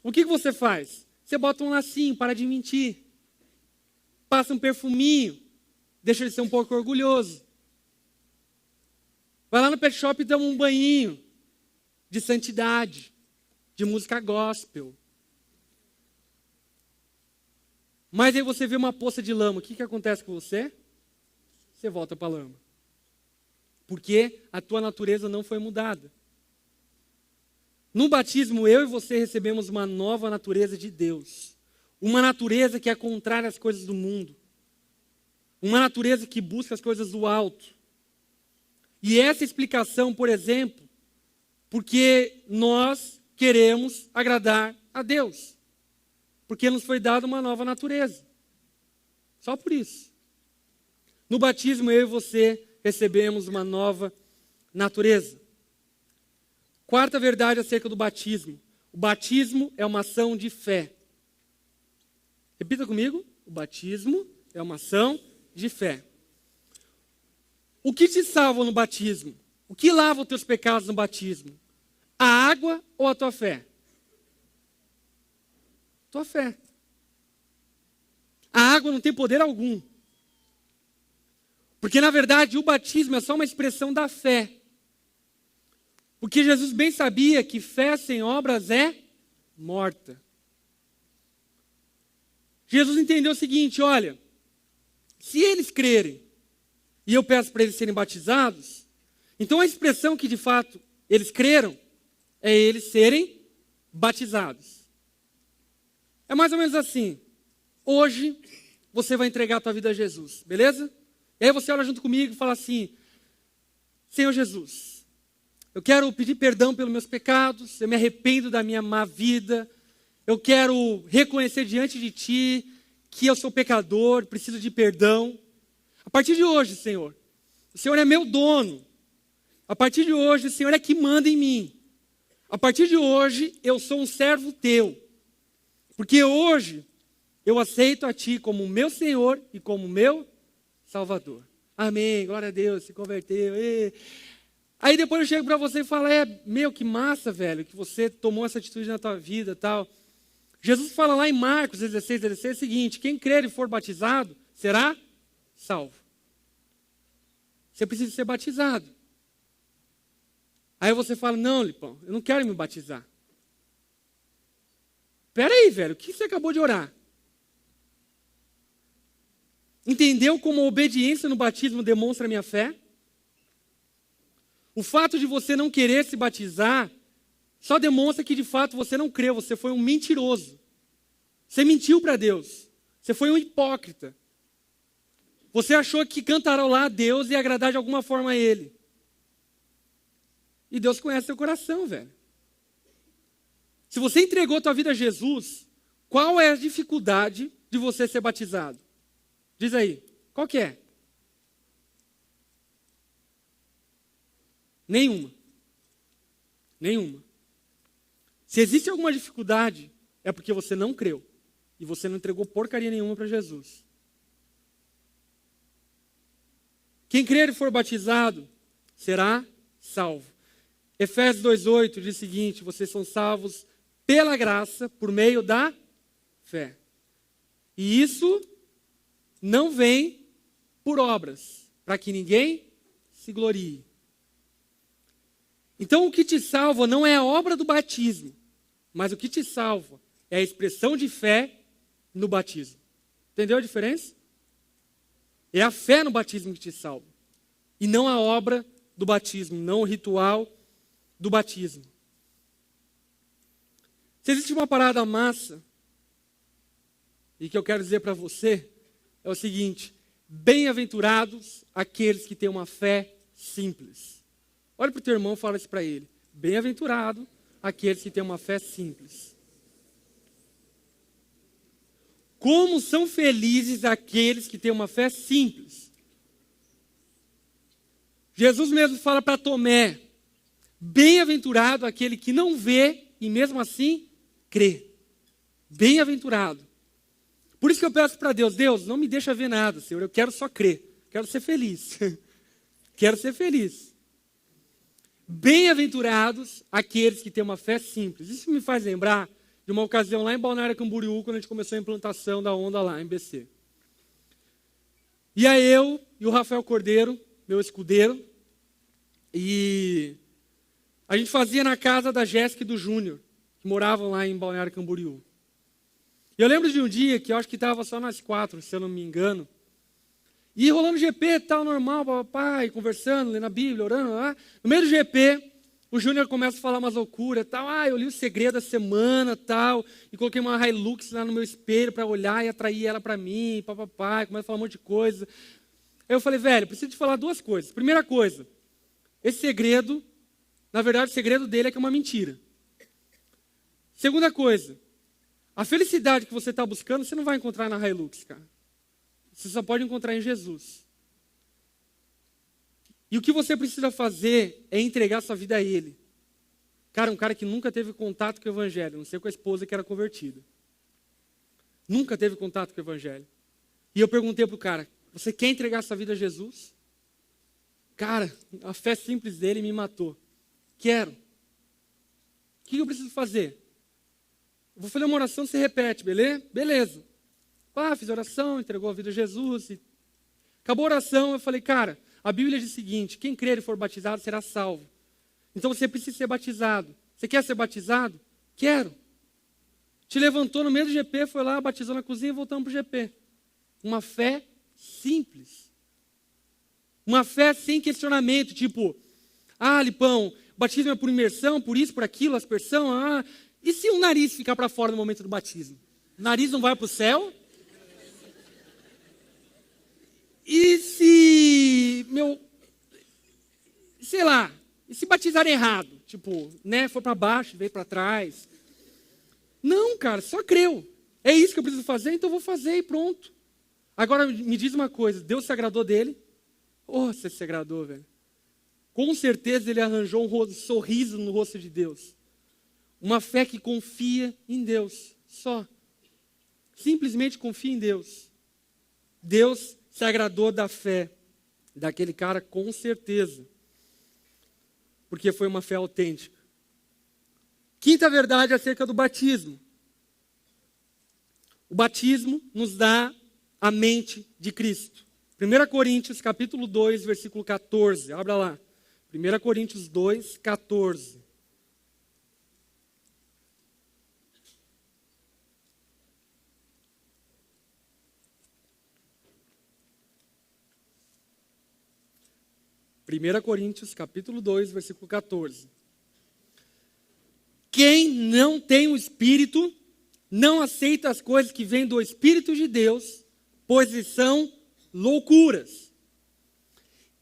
O que você faz? Você bota um lacinho, para de mentir. Passa um perfuminho, deixa ele ser um pouco orgulhoso. Vai lá no pet shop e dá um banhinho de santidade, de música gospel. Mas aí você vê uma poça de lama, o que acontece com você? Você volta para a lama. Porque a tua natureza não foi mudada. No batismo, eu e você recebemos uma nova natureza de Deus. Uma natureza que é contrária às coisas do mundo. Uma natureza que busca as coisas do alto. E essa explicação, por exemplo, porque nós queremos agradar a Deus. Porque nos foi dada uma nova natureza. Só por isso. No batismo, eu e você recebemos uma nova natureza. Quarta verdade acerca do batismo. O batismo é uma ação de fé. Repita comigo. O batismo é uma ação de fé. O que te salva no batismo? O que lava os teus pecados no batismo? A água ou a tua fé? Tua fé. A água não tem poder algum. Porque, na verdade, o batismo é só uma expressão da fé. Porque Jesus bem sabia que fé sem obras é morta. Jesus entendeu o seguinte: olha, se eles crerem, e eu peço para eles serem batizados, Então a expressão que de fato eles creram é eles serem batizados. É mais ou menos assim. Hoje você vai entregar a tua vida a Jesus, beleza? E aí você olha junto comigo e fala assim: Senhor Jesus, eu quero pedir perdão pelos meus pecados, eu me arrependo da minha má vida, eu quero reconhecer diante de Ti que eu sou pecador, preciso de perdão. A partir de hoje, Senhor, o Senhor é meu dono. A partir de hoje, o Senhor é que manda em mim. A partir de hoje, eu sou um servo Teu. Porque hoje, eu aceito a Ti como meu Senhor e como meu Salvador. Amém, glória a Deus, se converteu. Aí depois eu chego para você e falo: que massa, velho, que você tomou essa atitude na tua vida e tal. Jesus fala lá em Marcos 16 o seguinte: quem crer e for batizado, será salvo. Você precisa ser batizado. Aí você fala: não, Lipão, eu não quero me batizar. Espera aí, velho, o que você acabou de orar? Entendeu como a obediência no batismo demonstra a minha fé? O fato de você não querer se batizar só demonstra que de fato você não creu, você foi um mentiroso. Você mentiu para Deus. Você foi um hipócrita. Você achou que cantarolar a Deus e agradar de alguma forma a Ele. E Deus conhece seu coração, velho. Se você entregou a tua vida a Jesus, qual é a dificuldade de você ser batizado? Diz aí, qual que é? Nenhuma. Nenhuma. Se existe alguma dificuldade, é porque você não creu. E você não entregou porcaria nenhuma para Jesus. Quem crer e for batizado, será salvo. Efésios 2,8 diz o seguinte: vocês são salvos pela graça, por meio da fé. E isso não vem por obras, para que ninguém se glorie. Então o que te salva não é a obra do batismo, mas o que te salva é a expressão de fé no batismo. Entendeu a diferença? É a fé no batismo que te salva, e não a obra do batismo, não o ritual do batismo. Se existe uma parada massa, e que eu quero dizer para você, é o seguinte: bem-aventurados aqueles que têm uma fé simples. Olha para o teu irmão e fala isso para ele: bem-aventurado aqueles que têm uma fé simples. Como são felizes aqueles que têm uma fé simples. Jesus mesmo fala para Tomé: bem-aventurado aquele que não vê e mesmo assim crê. Bem-aventurado. Por isso que eu peço para Deus: Deus, não me deixa ver nada, Senhor, eu quero só crer, quero ser feliz. Quero ser feliz. Bem-aventurados aqueles que têm uma fé simples. Isso me faz lembrar de uma ocasião lá em Balneário Camboriú, quando a gente começou a implantação da onda lá em BC. E aí eu e o Rafael Cordeiro, meu escudeiro, e a gente fazia na casa da Jéssica e do Júnior, que moravam lá em Balneário Camboriú. E eu lembro de um dia que eu acho que estava só nós 4, se eu não me engano, e rolando GP, tal, normal, papai, conversando, lendo a Bíblia, orando, lá. No meio do GP, o Júnior começa a falar umas loucuras, tal, eu li o segredo da semana, tal, e coloquei uma Hilux lá no meu espelho para olhar e atrair ela para mim, papai, começa a falar um monte de coisa. Aí eu falei: velho, preciso te falar duas coisas. Primeira coisa, esse segredo, na verdade, o segredo dele é que é uma mentira. Segunda coisa, a felicidade que você está buscando, você não vai encontrar na Hilux, cara. Você só pode encontrar em Jesus. E o que você precisa fazer é entregar sua vida a Ele. Cara, um cara que nunca teve contato com o Evangelho, a não ser com a esposa que era convertida. Nunca teve contato com o Evangelho. E eu perguntei para o cara: você quer entregar sua vida a Jesus? Cara, a fé simples dele me matou. Quero. O que eu preciso fazer? Eu vou fazer uma oração, você repete, beleza? Beleza. Fiz a oração, entregou a vida a Jesus. Acabou a oração, eu falei: cara, a Bíblia diz o seguinte: quem crer e for batizado será salvo. Então você precisa ser batizado. Você quer ser batizado? Quero. Te levantou no meio do GP, foi lá, batizou na cozinha e voltamos para o GP. Uma fé simples. Uma fé sem questionamento, tipo, Ah, Lipão, batismo é por imersão, por isso, por aquilo, aspersão. Ah. E se o nariz ficar para fora no momento do batismo? O nariz não vai para o céu? E se, sei lá, e se batizar errado? Tipo, né, for para baixo, veio para trás. Não, cara, só creu. É isso que eu preciso fazer, então eu vou fazer e pronto. Agora me diz uma coisa, Deus se agradou dele? Oh, você se agradou, velho. Com certeza ele arranjou um sorriso no rosto de Deus. Uma fé que confia em Deus, só. Simplesmente confia em Deus. Deus se agradou da fé daquele cara com certeza. Porque foi uma fé autêntica. Quinta verdade acerca do batismo. O batismo nos dá a mente de Cristo. 1 Coríntios capítulo 2, versículo 14. Abra lá. 1 Coríntios 2, 14. Primeira Coríntios capítulo 2, versículo 14. Quem não tem o Espírito, não aceita as coisas que vêm do Espírito de Deus, pois são loucuras.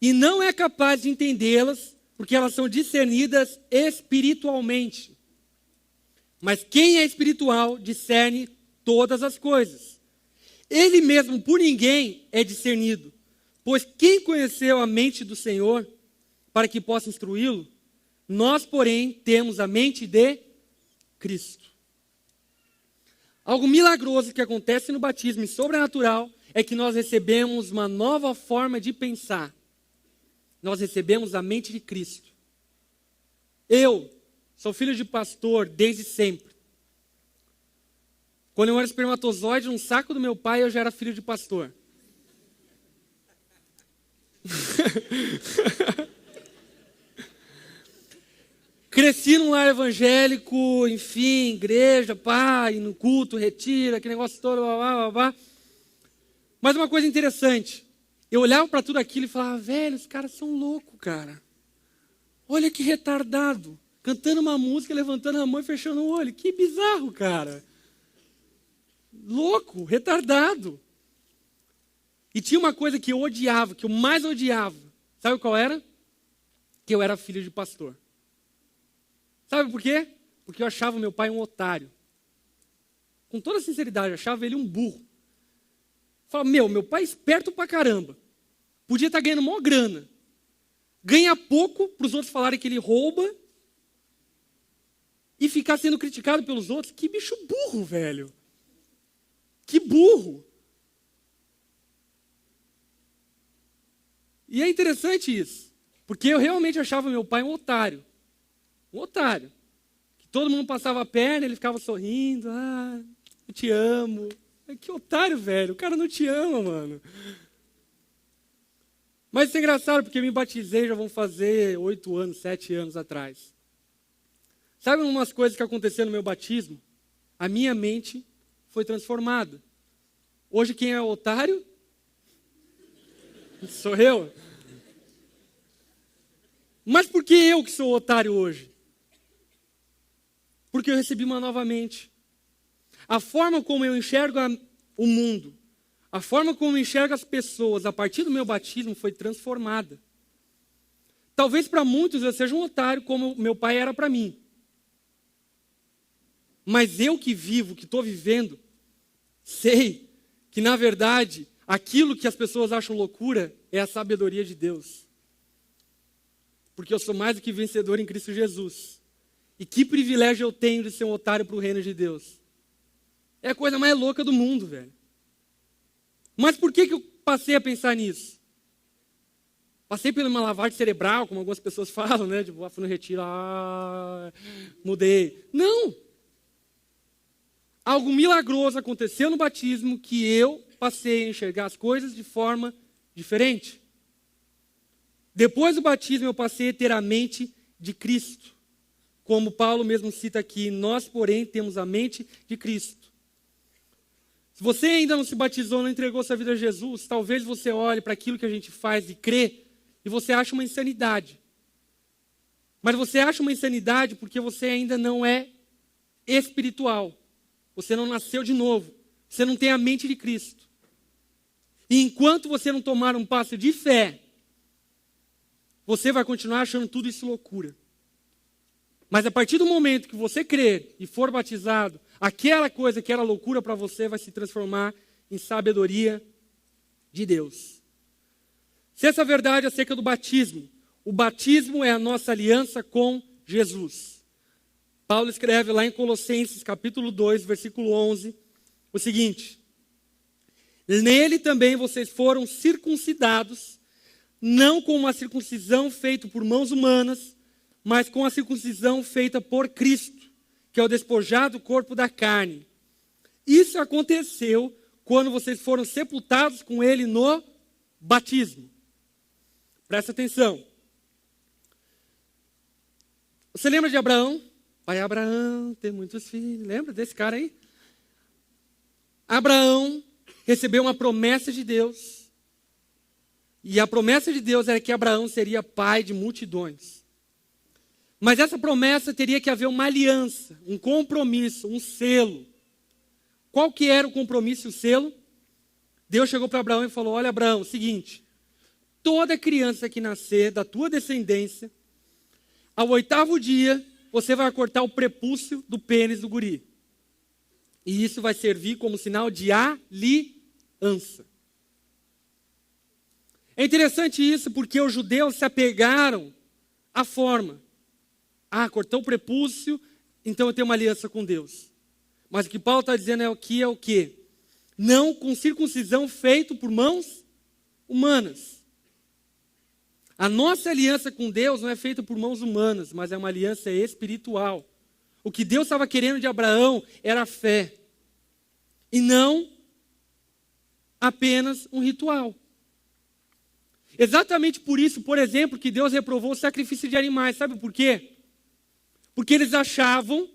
E não é capaz de entendê-las, porque elas são discernidas espiritualmente. Mas quem é espiritual discerne todas as coisas. Ele mesmo por ninguém é discernido. Pois quem conheceu a mente do Senhor para que possa instruí-lo? Nós, porém, temos a mente de Cristo. Algo milagroso que acontece no batismo e sobrenatural é que nós recebemos uma nova forma de pensar. Nós recebemos a mente de Cristo. Eu sou filho de pastor desde sempre. Quando eu era espermatozoide no saco do meu pai, eu já era filho de pastor. Cresci num lar evangélico, enfim, igreja, pai, no culto, retiro, aquele negócio todo, blá, blá, blá, blá. Mas uma coisa interessante, eu olhava para tudo aquilo e falava, velho, os caras são loucos, cara. Olha que retardado, cantando uma música, levantando a mão e fechando o olho. Que bizarro, cara. Louco, retardado. E tinha uma coisa que eu odiava, que eu mais odiava. Sabe qual era? Que eu era filho de pastor. Sabe por quê? Porque eu achava meu pai um otário. Com toda sinceridade, eu achava ele um burro. Falava, meu pai é esperto pra caramba. Podia estar ganhando maior grana. Ganha pouco para os outros falarem que ele rouba e ficar sendo criticado pelos outros. Que bicho burro, velho. Que burro. E é interessante isso, porque eu realmente achava meu pai um otário. Um otário. Que todo mundo passava a perna, ele ficava sorrindo. Ah, eu te amo. Que otário, velho. O cara não te ama, mano. Mas isso é engraçado, porque eu me batizei, já vão fazer 8 anos, 7 anos atrás. Sabe umas coisas que aconteceram no meu batismo? A minha mente foi transformada. Hoje quem é o otário? Sou eu. Mas por que eu que sou otário hoje? Porque eu recebi uma nova mente. A forma como eu enxergo o mundo, a forma como eu enxergo as pessoas a partir do meu batismo foi transformada. Talvez para muitos eu seja um otário como meu pai era para mim. Mas eu que vivo, que estou vivendo, sei que na verdade aquilo que as pessoas acham loucura é a sabedoria de Deus. Porque eu sou mais do que vencedor em Cristo Jesus. E que privilégio eu tenho de ser um otário para o reino de Deus. É a coisa mais louca do mundo, velho. Mas por que eu passei a pensar nisso? Passei por uma lavagem cerebral, como algumas pessoas falam, né? Tipo, fui no retiro, mudei. Não! Algo milagroso aconteceu no batismo que eu passei a enxergar as coisas de forma diferente. Depois do batismo eu passei a ter a mente de Cristo. Como Paulo mesmo cita aqui, nós, porém, temos a mente de Cristo. Se você ainda não se batizou, não entregou sua vida a Jesus, talvez você olhe para aquilo que a gente faz e crê, e você acha uma insanidade. Mas você acha uma insanidade porque você ainda não é espiritual. Você não nasceu de novo. Você não tem a mente de Cristo. E enquanto você não tomar um passo de fé, você vai continuar achando tudo isso loucura. Mas a partir do momento que você crer e for batizado, aquela coisa que era loucura para você vai se transformar em sabedoria de Deus. Se essa verdade é acerca do batismo, o batismo é a nossa aliança com Jesus. Paulo escreve lá em Colossenses capítulo 2, versículo 11, o seguinte: nele também vocês foram circuncidados, não com uma circuncisão feita por mãos humanas, mas com a circuncisão feita por Cristo, que é o despojar do corpo da carne. Isso aconteceu quando vocês foram sepultados com ele no batismo. Presta atenção. Você lembra de Abraão? Pai Abraão tem muitos filhos. Lembra desse cara aí? Abraão recebeu uma promessa de Deus. E a promessa de Deus era que Abraão seria pai de multidões. Mas essa promessa teria que haver uma aliança, um compromisso, um selo. Qual que era o compromisso e o selo? Deus chegou para Abraão e falou: olha, Abraão, seguinte, toda criança que nascer da tua descendência, ao 8º dia, você vai cortar o prepúcio do pênis do guri. E isso vai servir como sinal de aliança. É interessante isso porque os judeus se apegaram à forma. Ah, cortou o prepúcio, então eu tenho uma aliança com Deus. Mas o que Paulo está dizendo é o quê? Não com circuncisão feito por mãos humanas. A nossa aliança com Deus não é feita por mãos humanas, mas é uma aliança espiritual. O que Deus estava querendo de Abraão era a fé. E não apenas um ritual. Exatamente por isso, por exemplo, que Deus reprovou o sacrifício de animais. Sabe por quê? Porque eles achavam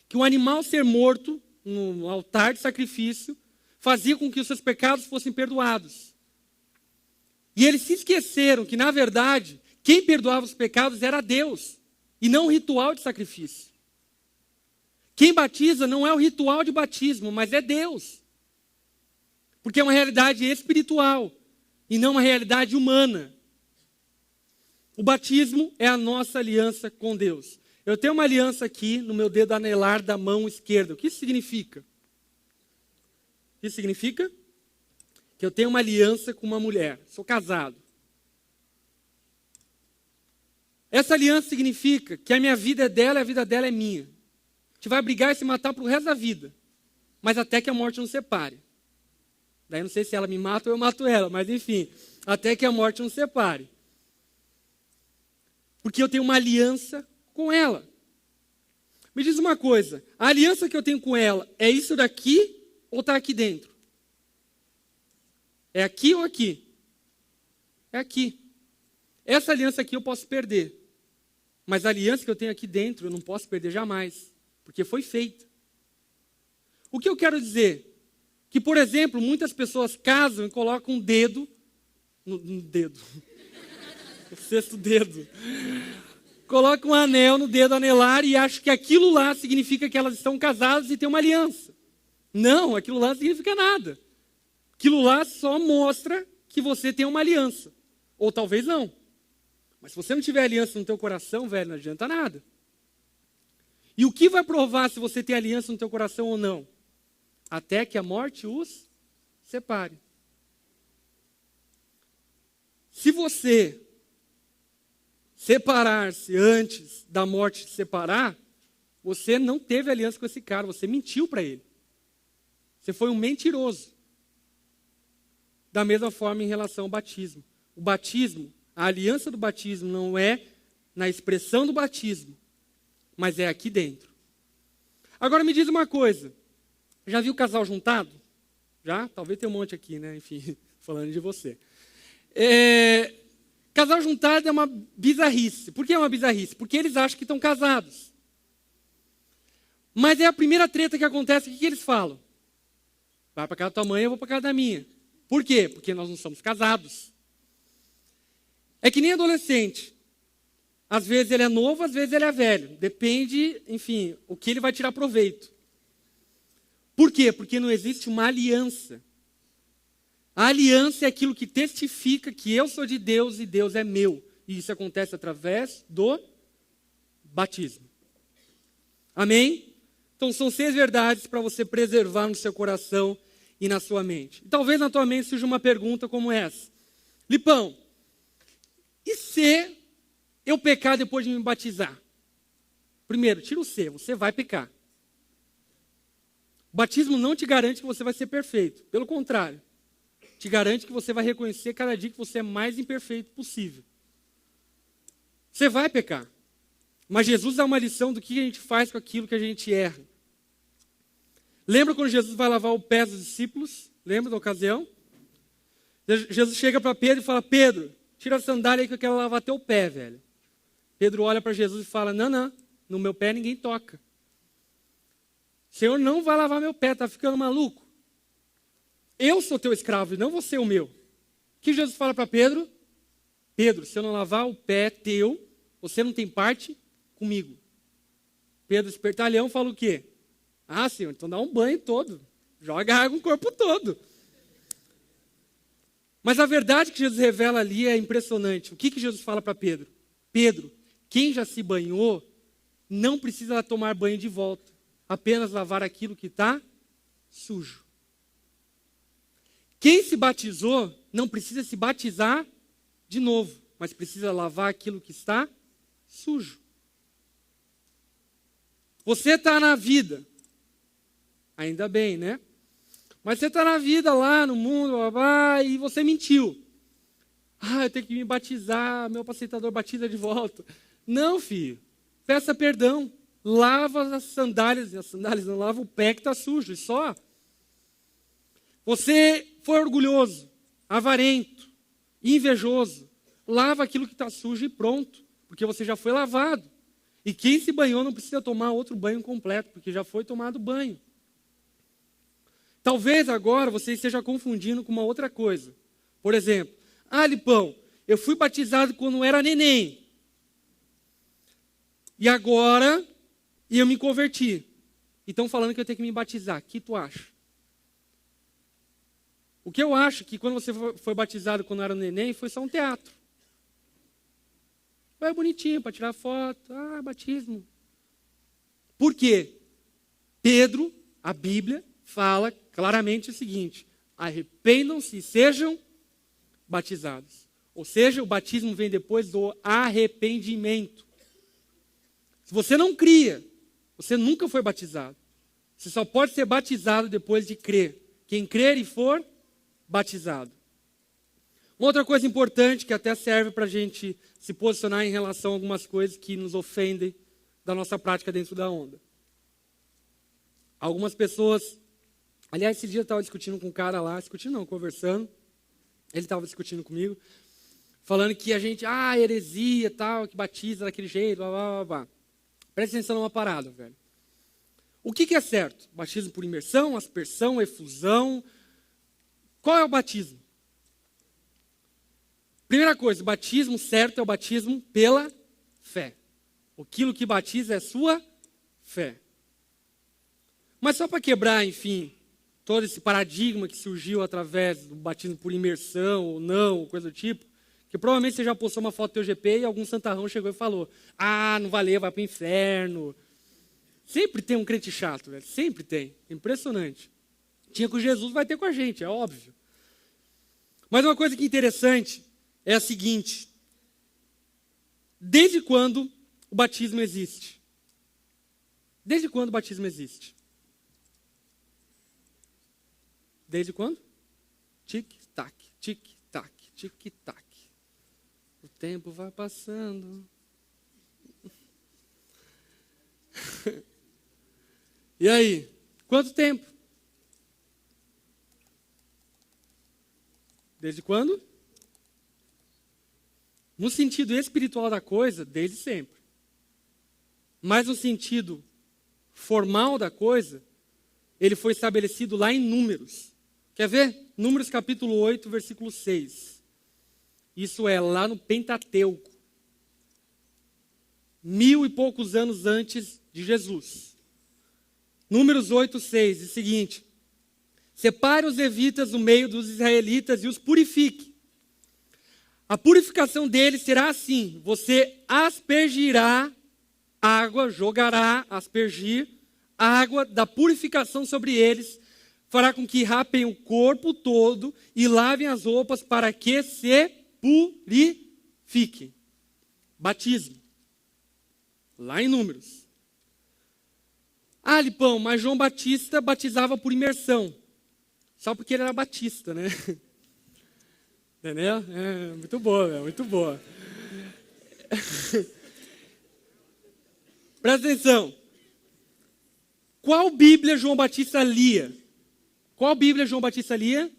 que um animal ser morto no altar de sacrifício fazia com que os seus pecados fossem perdoados. E eles se esqueceram que, na verdade, quem perdoava os pecados era Deus, e não o ritual de sacrifício. Quem batiza não é o ritual de batismo, mas é Deus. Porque é uma realidade espiritual, e não uma realidade humana. O batismo é a nossa aliança com Deus. Eu tenho uma aliança aqui no meu dedo anelar da mão esquerda. O que isso significa? Isso significa que eu tenho uma aliança com uma mulher. Sou casado. Essa aliança significa que a minha vida é dela e a vida dela é minha. A gente vai brigar e se matar pro resto da vida. Mas até que a morte nos separe. Daí não sei se ela me mata ou eu mato ela, mas enfim, até que a morte nos separe. Porque eu tenho uma aliança com ela. Me diz uma coisa, a aliança que eu tenho com ela é isso daqui ou está aqui dentro? É aqui ou aqui? É aqui. Essa aliança aqui eu posso perder. Mas a aliança que eu tenho aqui dentro eu não posso perder jamais. Porque foi feita. O que eu quero dizer? Que, por exemplo, muitas pessoas casam e colocam um dedo no dedo. O 6º dedo. Colocam um anel no dedo anelar e acham que aquilo lá significa que elas estão casadas e têm uma aliança. Não, aquilo lá não significa nada. Aquilo lá só mostra que você tem uma aliança. Ou talvez não. Mas se você não tiver aliança no teu coração, velho, não adianta nada. E o que vai provar se você tem aliança no teu coração ou não? Até que a morte os separe. Se você separar-se antes da morte te separar, você não teve aliança com esse cara, você mentiu para ele. Você foi um mentiroso. Da mesma forma em relação ao batismo. O batismo, a aliança do batismo não é na expressão do batismo, mas é aqui dentro. Agora me diz uma coisa. Já viu casal juntado? Já? Talvez tenha um monte aqui, né? Enfim, falando de você. Casal juntado é uma bizarrice. Por que é uma bizarrice? Porque eles acham que estão casados. Mas é a primeira treta que acontece. O que eles falam? Vai para casa da tua mãe, eu vou para casa da minha. Por quê? Porque nós não somos casados. É que nem adolescente. Às vezes ele é novo, às vezes ele é velho. Depende, enfim, o que ele vai tirar proveito. Por quê? Porque não existe uma aliança. A aliança é aquilo que testifica que eu sou de Deus e Deus é meu. E isso acontece através do batismo. Amém? Então são 6 verdades para você preservar no seu coração e na sua mente. E talvez na tua mente surja uma pergunta como essa. Lipão, e se eu pecar depois de me batizar? Primeiro, tira o se, você vai pecar. O batismo não te garante que você vai ser perfeito. Pelo contrário, te garante que você vai reconhecer cada dia que você é mais imperfeito possível. Você vai pecar. Mas Jesus dá uma lição do que a gente faz com aquilo que a gente erra. Lembra quando Jesus vai lavar o pé dos discípulos? Lembra da ocasião? Jesus chega para Pedro e fala, Pedro, tira a sandália aí que eu quero lavar teu pé, velho. Pedro olha para Jesus e fala, não, no meu pé ninguém toca. O Senhor não vai lavar meu pé, tá ficando maluco? Eu sou teu escravo e não você o meu. O que Jesus fala para Pedro? Pedro, se eu não lavar o pé teu, você não tem parte comigo. Pedro, espertalhão, fala o quê? Ah, Senhor, então dá um banho todo. Joga água no corpo todo. Mas a verdade que Jesus revela ali é impressionante. O que Jesus fala para Pedro? Pedro, quem já se banhou, não precisa tomar banho de volta. Apenas lavar aquilo que está sujo. Quem se batizou, não precisa se batizar de novo, mas precisa lavar aquilo que está sujo. Você está na vida. Ainda bem, né? Mas você está na vida lá, no mundo, e você mentiu. Eu tenho que me batizar, meu pacientador batiza de volta. Não, filho. Peça perdão. Lava as sandálias não lava o pé que está sujo, e só. Você foi orgulhoso, avarento, invejoso. Lava aquilo que está sujo e pronto, porque você já foi lavado. E quem se banhou não precisa tomar outro banho completo, porque já foi tomado banho. Talvez agora você esteja confundindo com uma outra coisa. Por exemplo, Lipão, eu fui batizado quando era neném. E agora eu me converti. E estão falando que eu tenho que me batizar. O que tu acha? O que eu acho que quando você foi batizado quando era neném, foi só um teatro. Foi bonitinho para tirar foto. Batismo. Por quê? Pedro, a Bíblia, fala claramente o seguinte: arrependam-se e sejam batizados. Ou seja, o batismo vem depois do arrependimento. Se você não cria, você nunca foi batizado. Você só pode ser batizado depois de crer. Quem crer e for batizado. Uma outra coisa importante que até serve para a gente se posicionar em relação a algumas coisas que nos ofendem da nossa prática dentro da onda. Algumas pessoas... Aliás, esse dia eu estava discutindo com um cara lá, conversando. Ele estava discutindo comigo, falando que a gente, heresia, tal, que batiza daquele jeito, blá, blá, blá, blá. Presta atenção numa parada, velho. O que é certo? Batismo por imersão, aspersão, efusão. Qual é o batismo? Primeira coisa, o batismo certo é o batismo pela fé. Aquilo que batiza é sua fé. Mas só para quebrar, enfim, todo esse paradigma que surgiu através do batismo por imersão ou não, coisa do tipo, que provavelmente você já postou uma foto do teu GP e algum santarrão chegou e falou, não valeu, vai para o inferno. Sempre tem um crente chato, velho, sempre tem, impressionante. Tinha com Jesus, vai ter com a gente, é óbvio. Mas uma coisa que é interessante é a seguinte: desde quando o batismo existe? Desde quando o batismo existe? Desde quando? Tic-tac, tic-tac, tic-tac. O tempo vai passando. E aí? Quanto tempo? Desde quando? No sentido espiritual da coisa, desde sempre. Mas no sentido formal da coisa, ele foi estabelecido lá em Números. Quer ver? Números capítulo 8, versículo 6. Isso é lá no Pentateuco. 1000 e poucos anos antes de Jesus. Números 8:6, diz o seguinte: separe os levitas do meio dos israelitas e os purifique. A purificação deles será assim: você aspergirá água, jogará, aspergir, água da purificação sobre eles, fará com que rapem o corpo todo e lavem as roupas para que se purifiquem. Batismo. Lá em Números. Ah, Lipão, mas João Batista batizava por imersão. Só porque ele era batista, né? Entendeu? Muito boa, velho, muito boa. Presta atenção. Qual Bíblia João Batista lia? Qual Bíblia João Batista lia?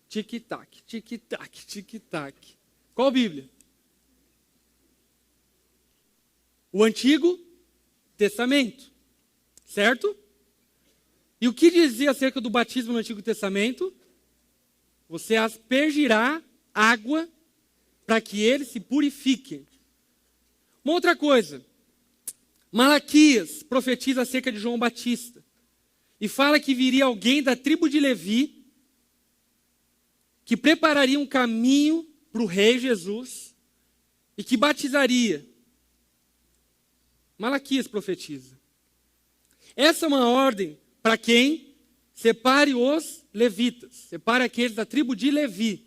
Tic-tac, tic-tac, tic-tac. Qual Bíblia? O Antigo Testamento. Certo? E o que dizia acerca do batismo no Antigo Testamento? Você aspergirá água para que eles se purifiquem. Uma outra coisa. Malaquias profetiza acerca de João Batista e fala que viria alguém da tribo de Levi que prepararia um caminho para o rei Jesus e que batizaria. Malaquias profetiza. Essa é uma ordem para quem? Separe os levitas, separe aqueles da tribo de Levi,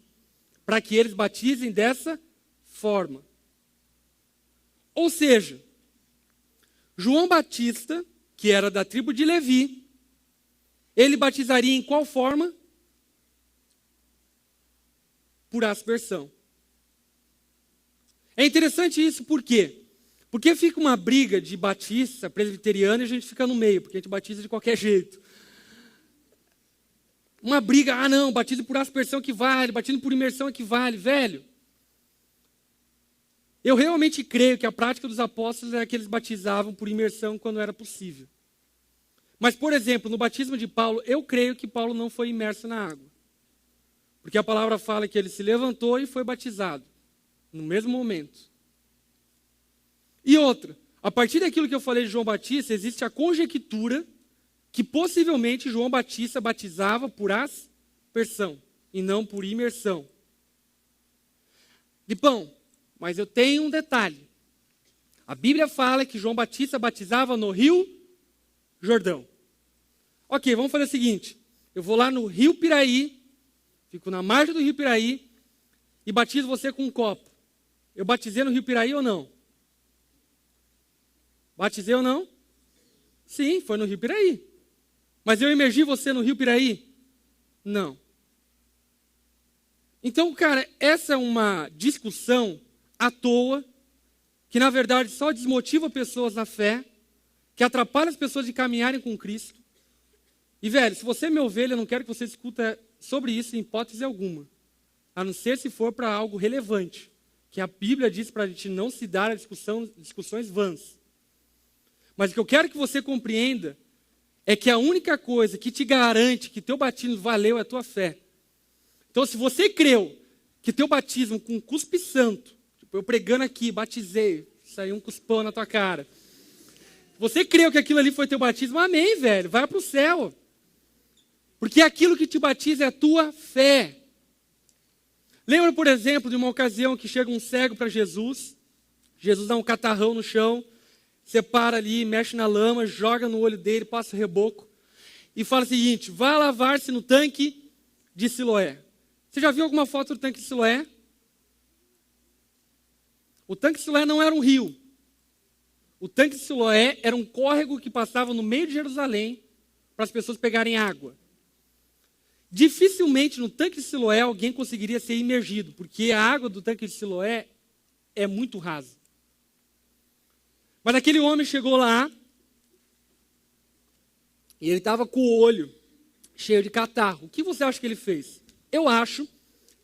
para que eles batizem dessa forma. Ou seja, João Batista, que era da tribo de Levi, ele batizaria em qual forma? Por aspersão. É interessante isso, por quê? Porque fica uma briga de batista, presbiteriano, e a gente fica no meio, porque a gente batiza de qualquer jeito. Uma briga, não, batismo por aspersão que vale, batismo por imersão é que vale, velho. Eu realmente creio que a prática dos apóstolos era que eles batizavam por imersão quando era possível. Mas, por exemplo, no batismo de Paulo, eu creio que Paulo não foi imerso na água. Porque a palavra fala que ele se levantou e foi batizado, no mesmo momento. E outra, a partir daquilo que eu falei de João Batista, existe a conjectura que possivelmente João Batista batizava por aspersão e não por imersão. Lipão, mas eu tenho um detalhe. A Bíblia fala que João Batista batizava no Rio Jordão. Ok, vamos fazer o seguinte. Eu vou lá no Rio Piraí, fico na margem do Rio Piraí e batizo você com um copo. Eu batizei no Rio Piraí ou não? Batizei ou não? Sim, foi no Rio Piraí. Mas eu imergi você no Rio Piraí? Não. Então, cara, essa é uma discussão à toa, que na verdade só desmotiva pessoas na fé, que atrapalha as pessoas de caminharem com Cristo. E, velho, se você é minha ovelha, eu não quero que você discuta sobre isso em hipótese alguma, a não ser se for para algo relevante, que a Bíblia diz para a gente não se dar a discussões vãs. Mas o que eu quero que você compreenda é que a única coisa que te garante que teu batismo valeu é a tua fé. Então, se você creu que teu batismo com cuspe santo, tipo eu pregando aqui, batizei, saiu um cuspão na tua cara. Você creu que aquilo ali foi teu batismo? Amém, velho, vai para o céu. Porque aquilo que te batiza é a tua fé. Lembra, por exemplo, de uma ocasião que chega um cego para Jesus. Jesus dá um catarrão no chão, separa ali, mexe na lama, joga no olho dele, passa o reboco e fala o seguinte: vá lavar-se no tanque de Siloé. Você já viu alguma foto do tanque de Siloé? O tanque de Siloé não era um rio. O tanque de Siloé era um córrego que passava no meio de Jerusalém para as pessoas pegarem água. Dificilmente no tanque de Siloé alguém conseguiria ser imergido, porque a água do tanque de Siloé é muito rasa. Mas aquele homem chegou lá e ele estava com o olho cheio de catarro. O que você acha que ele fez? Eu acho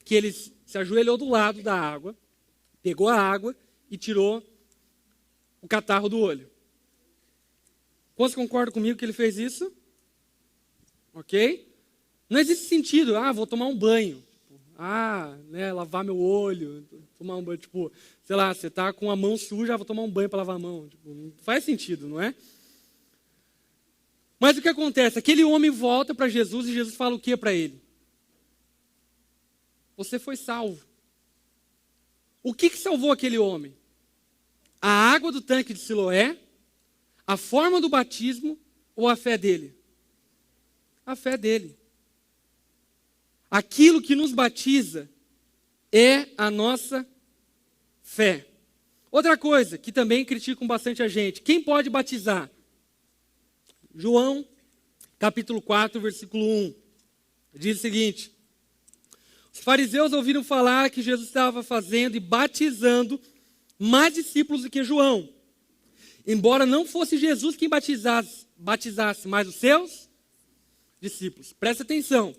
que ele se ajoelhou do lado da água, pegou a água e tirou o catarro do olho. Quantos concordam comigo que ele fez isso? Ok? Não existe sentido, vou tomar um banho. Lavar meu olho, tomar um banho, tipo, sei lá, você tá com a mão suja, vou tomar um banho para lavar a mão. Tipo, não faz sentido, não é? Mas o que acontece? Aquele homem volta para Jesus e Jesus fala o que para ele? Você foi salvo. O que salvou aquele homem? A água do tanque de Siloé, a forma do batismo ou a fé dele? A fé dele. Aquilo que nos batiza é a nossa fé. Outra coisa que também criticam bastante a gente. Quem pode batizar? João, capítulo 4, versículo 1. Diz o seguinte: os fariseus ouviram falar que Jesus estava fazendo e batizando mais discípulos do que João. Embora não fosse Jesus quem batizasse, mas os seus discípulos. Presta atenção,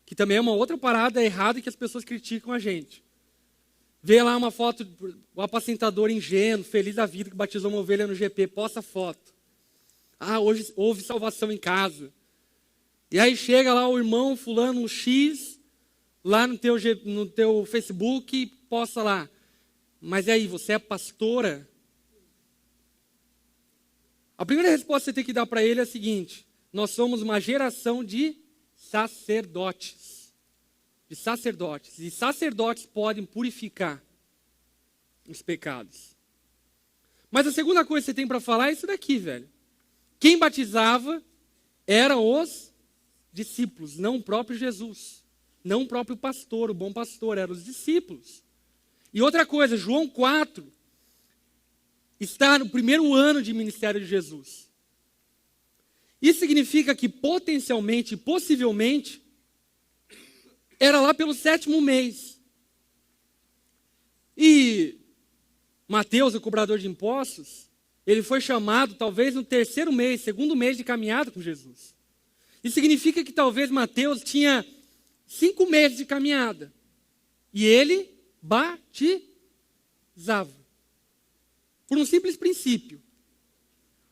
que também é uma outra parada errada que as pessoas criticam a gente. Vê lá uma foto do apacentador ingênuo, feliz da vida, que batizou uma ovelha no GP, posta a foto. Hoje houve salvação em casa. E aí chega lá o irmão fulano, um X, lá no teu Facebook, e posta lá. Mas e aí, você é pastora? A primeira resposta que você tem que dar para ele é a seguinte: nós somos uma geração de sacerdotes. E sacerdotes podem purificar os pecados. Mas a segunda coisa que você tem para falar é isso daqui, velho. Quem batizava eram os discípulos, não o próprio Jesus. Não o próprio pastor, o bom pastor, eram os discípulos. E outra coisa, João 4 está no primeiro ano de ministério de Jesus. Isso significa que potencialmente, possivelmente, era lá pelo 7º mês. E Mateus, o cobrador de impostos, ele foi chamado talvez no 3º mês, 2º mês de caminhada com Jesus. Isso significa que talvez Mateus tinha 5 meses de caminhada. E ele batizava. Por um simples princípio.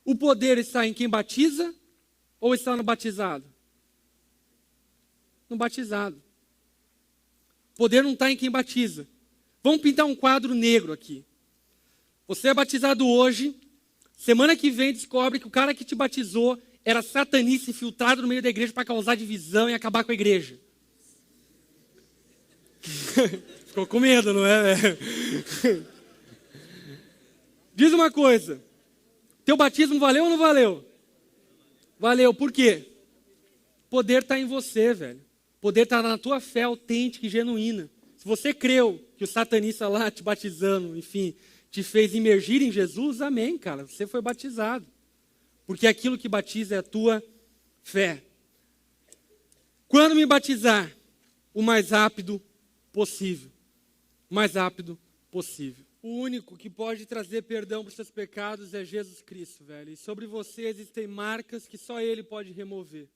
O poder está em quem batiza ou está no batizado? No batizado. O poder não está em quem batiza. Vamos pintar um quadro negro aqui. Você é batizado hoje, semana que vem descobre que o cara que te batizou era satanista infiltrado no meio da igreja para causar divisão e acabar com a igreja. Ficou com medo, não é? Diz uma coisa. Teu batismo valeu ou não valeu? Valeu. Por quê? O poder está em você, velho. O poder está na tua fé autêntica e genuína. Se você creu que o satanista lá te batizando, enfim, te fez imergir em Jesus, amém, cara. Você foi batizado. Porque aquilo que batiza é a tua fé. Quando me batizar? O mais rápido possível. O mais rápido possível. O único que pode trazer perdão para os seus pecados é Jesus Cristo, velho. E sobre você existem marcas que só Ele pode remover.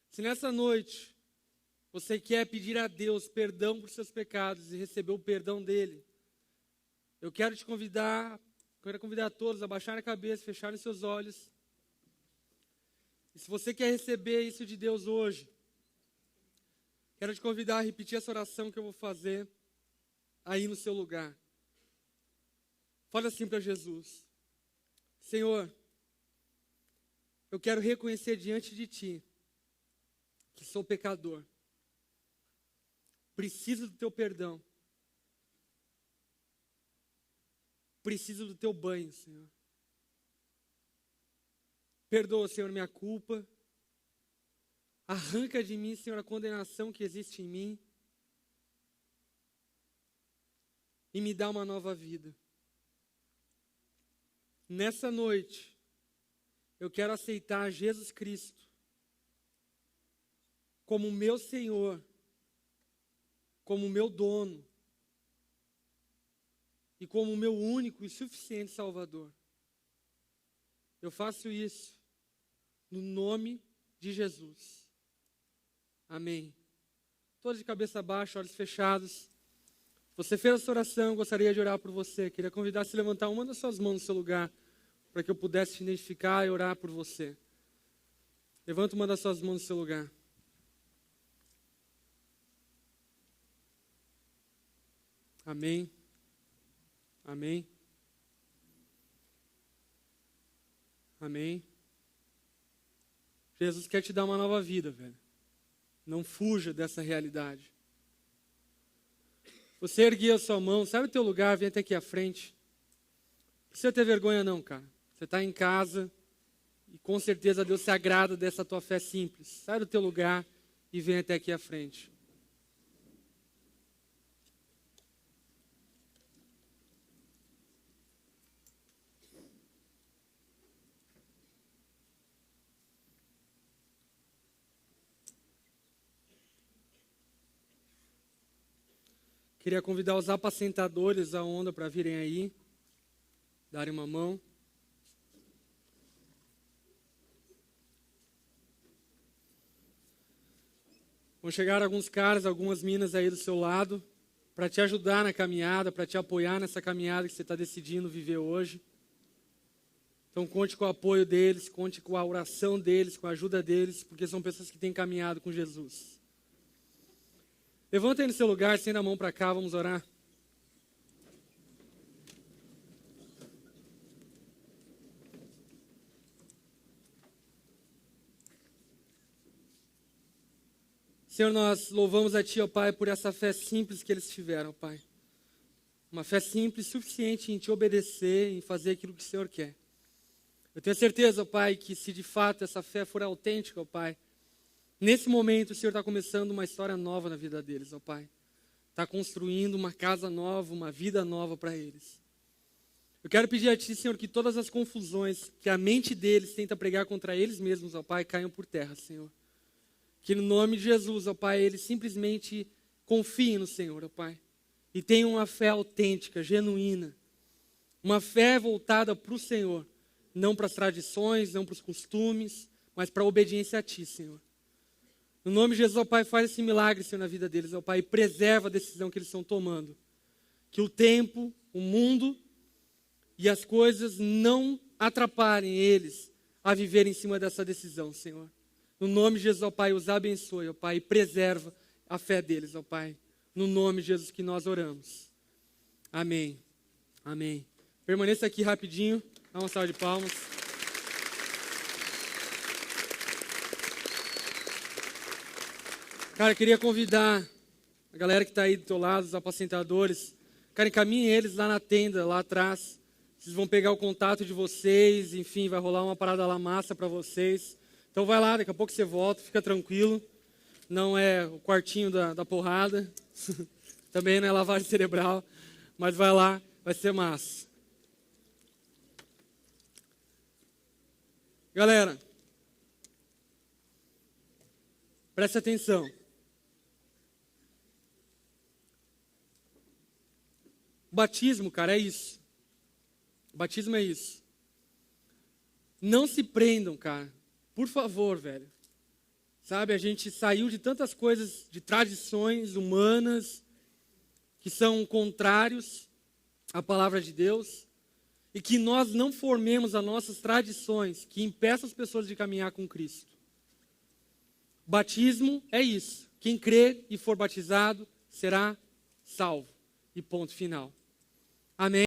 Se nessa noite você quer pedir a Deus perdão por seus pecados e receber o perdão dEle, eu quero convidar a todos a baixarem a cabeça, fecharem seus olhos. E se você quer receber isso de Deus hoje, quero te convidar a repetir essa oração que eu vou fazer aí no seu lugar. Fala assim para Jesus: Senhor, eu quero reconhecer diante de Ti que sou pecador. Preciso do Teu perdão. Preciso do Teu banho, Senhor. Perdoa, Senhor, minha culpa. Arranca de mim, Senhor, a condenação que existe em mim. E me dá uma nova vida. Nessa noite, eu quero aceitar Jesus Cristo como meu Senhor, como meu dono e como meu único e suficiente Salvador. Eu faço isso no nome de Jesus. Amém. Todos de cabeça baixa, olhos fechados. Você fez essa oração, eu gostaria de orar por você. Queria convidar você a levantar uma das suas mãos no seu lugar, para que eu pudesse te identificar e orar por você. Levanta uma das suas mãos no seu lugar. Amém. Amém. Amém. Jesus quer te dar uma nova vida, velho. Não fuja dessa realidade. Você erguia a sua mão, sai do teu lugar, vem até aqui à frente. Não precisa ter vergonha não, cara. Você está em casa e com certeza Deus se agrada dessa tua fé simples. Sai do teu lugar e vem até aqui à frente. Queria convidar os apacentadores da onda para virem aí, darem uma mão. Vão chegar alguns caras, algumas minas aí do seu lado, para te ajudar na caminhada, para te apoiar nessa caminhada que você está decidindo viver hoje. Então conte com o apoio deles, conte com a oração deles, com a ajuda deles, porque são pessoas que têm caminhado com Jesus. Levanta aí no seu lugar, estenda a mão para cá, vamos orar. Senhor, nós louvamos a Ti, ó Pai, por essa fé simples que eles tiveram, ó Pai. Uma fé simples, suficiente em Te obedecer, em fazer aquilo que o Senhor quer. Eu tenho certeza, ó Pai, que se de fato essa fé for autêntica, ó Pai, nesse momento o Senhor está começando uma história nova na vida deles, ó Pai. Está construindo uma casa nova, uma vida nova para eles. Eu quero pedir a Ti, Senhor, que todas as confusões que a mente deles tenta pregar contra eles mesmos, ó Pai, caiam por terra, Senhor. Que no nome de Jesus, ó Pai, eles simplesmente confiem no Senhor, ó Pai. E tenham uma fé autêntica, genuína. Uma fé voltada para o Senhor. Não para as tradições, não para os costumes, mas para a obediência a Ti, Senhor. No nome de Jesus, ó Pai, faz esse milagre, Senhor, na vida deles, ó Pai, e preserva a decisão que eles estão tomando. Que o tempo, o mundo e as coisas não atrapalhem eles a viver em cima dessa decisão, Senhor. No nome de Jesus, ó Pai, os abençoe, ó Pai, e preserva a fé deles, ó Pai. No nome de Jesus que nós oramos. Amém. Amém. Permaneça aqui rapidinho. Dá uma salva de palmas. Cara, eu queria convidar a galera que está aí do teu lado, os apacentadores. Cara, encaminhe eles lá na tenda, lá atrás. Vocês vão pegar o contato de vocês, enfim, vai rolar uma parada lá massa para vocês. Então vai lá, daqui a pouco você volta, fica tranquilo. Não é o quartinho da porrada. Também não é lavagem cerebral. Mas vai lá, vai ser massa. Galera, preste atenção. O batismo, cara, é isso. O batismo é isso. Não se prendam, cara. Por favor, velho. Sabe, a gente saiu de tantas coisas, de tradições humanas, que são contrários à palavra de Deus, e que nós não formemos as nossas tradições que impeçam as pessoas de caminhar com Cristo. Batismo é isso. Quem crer e for batizado será salvo. E ponto final. Amém.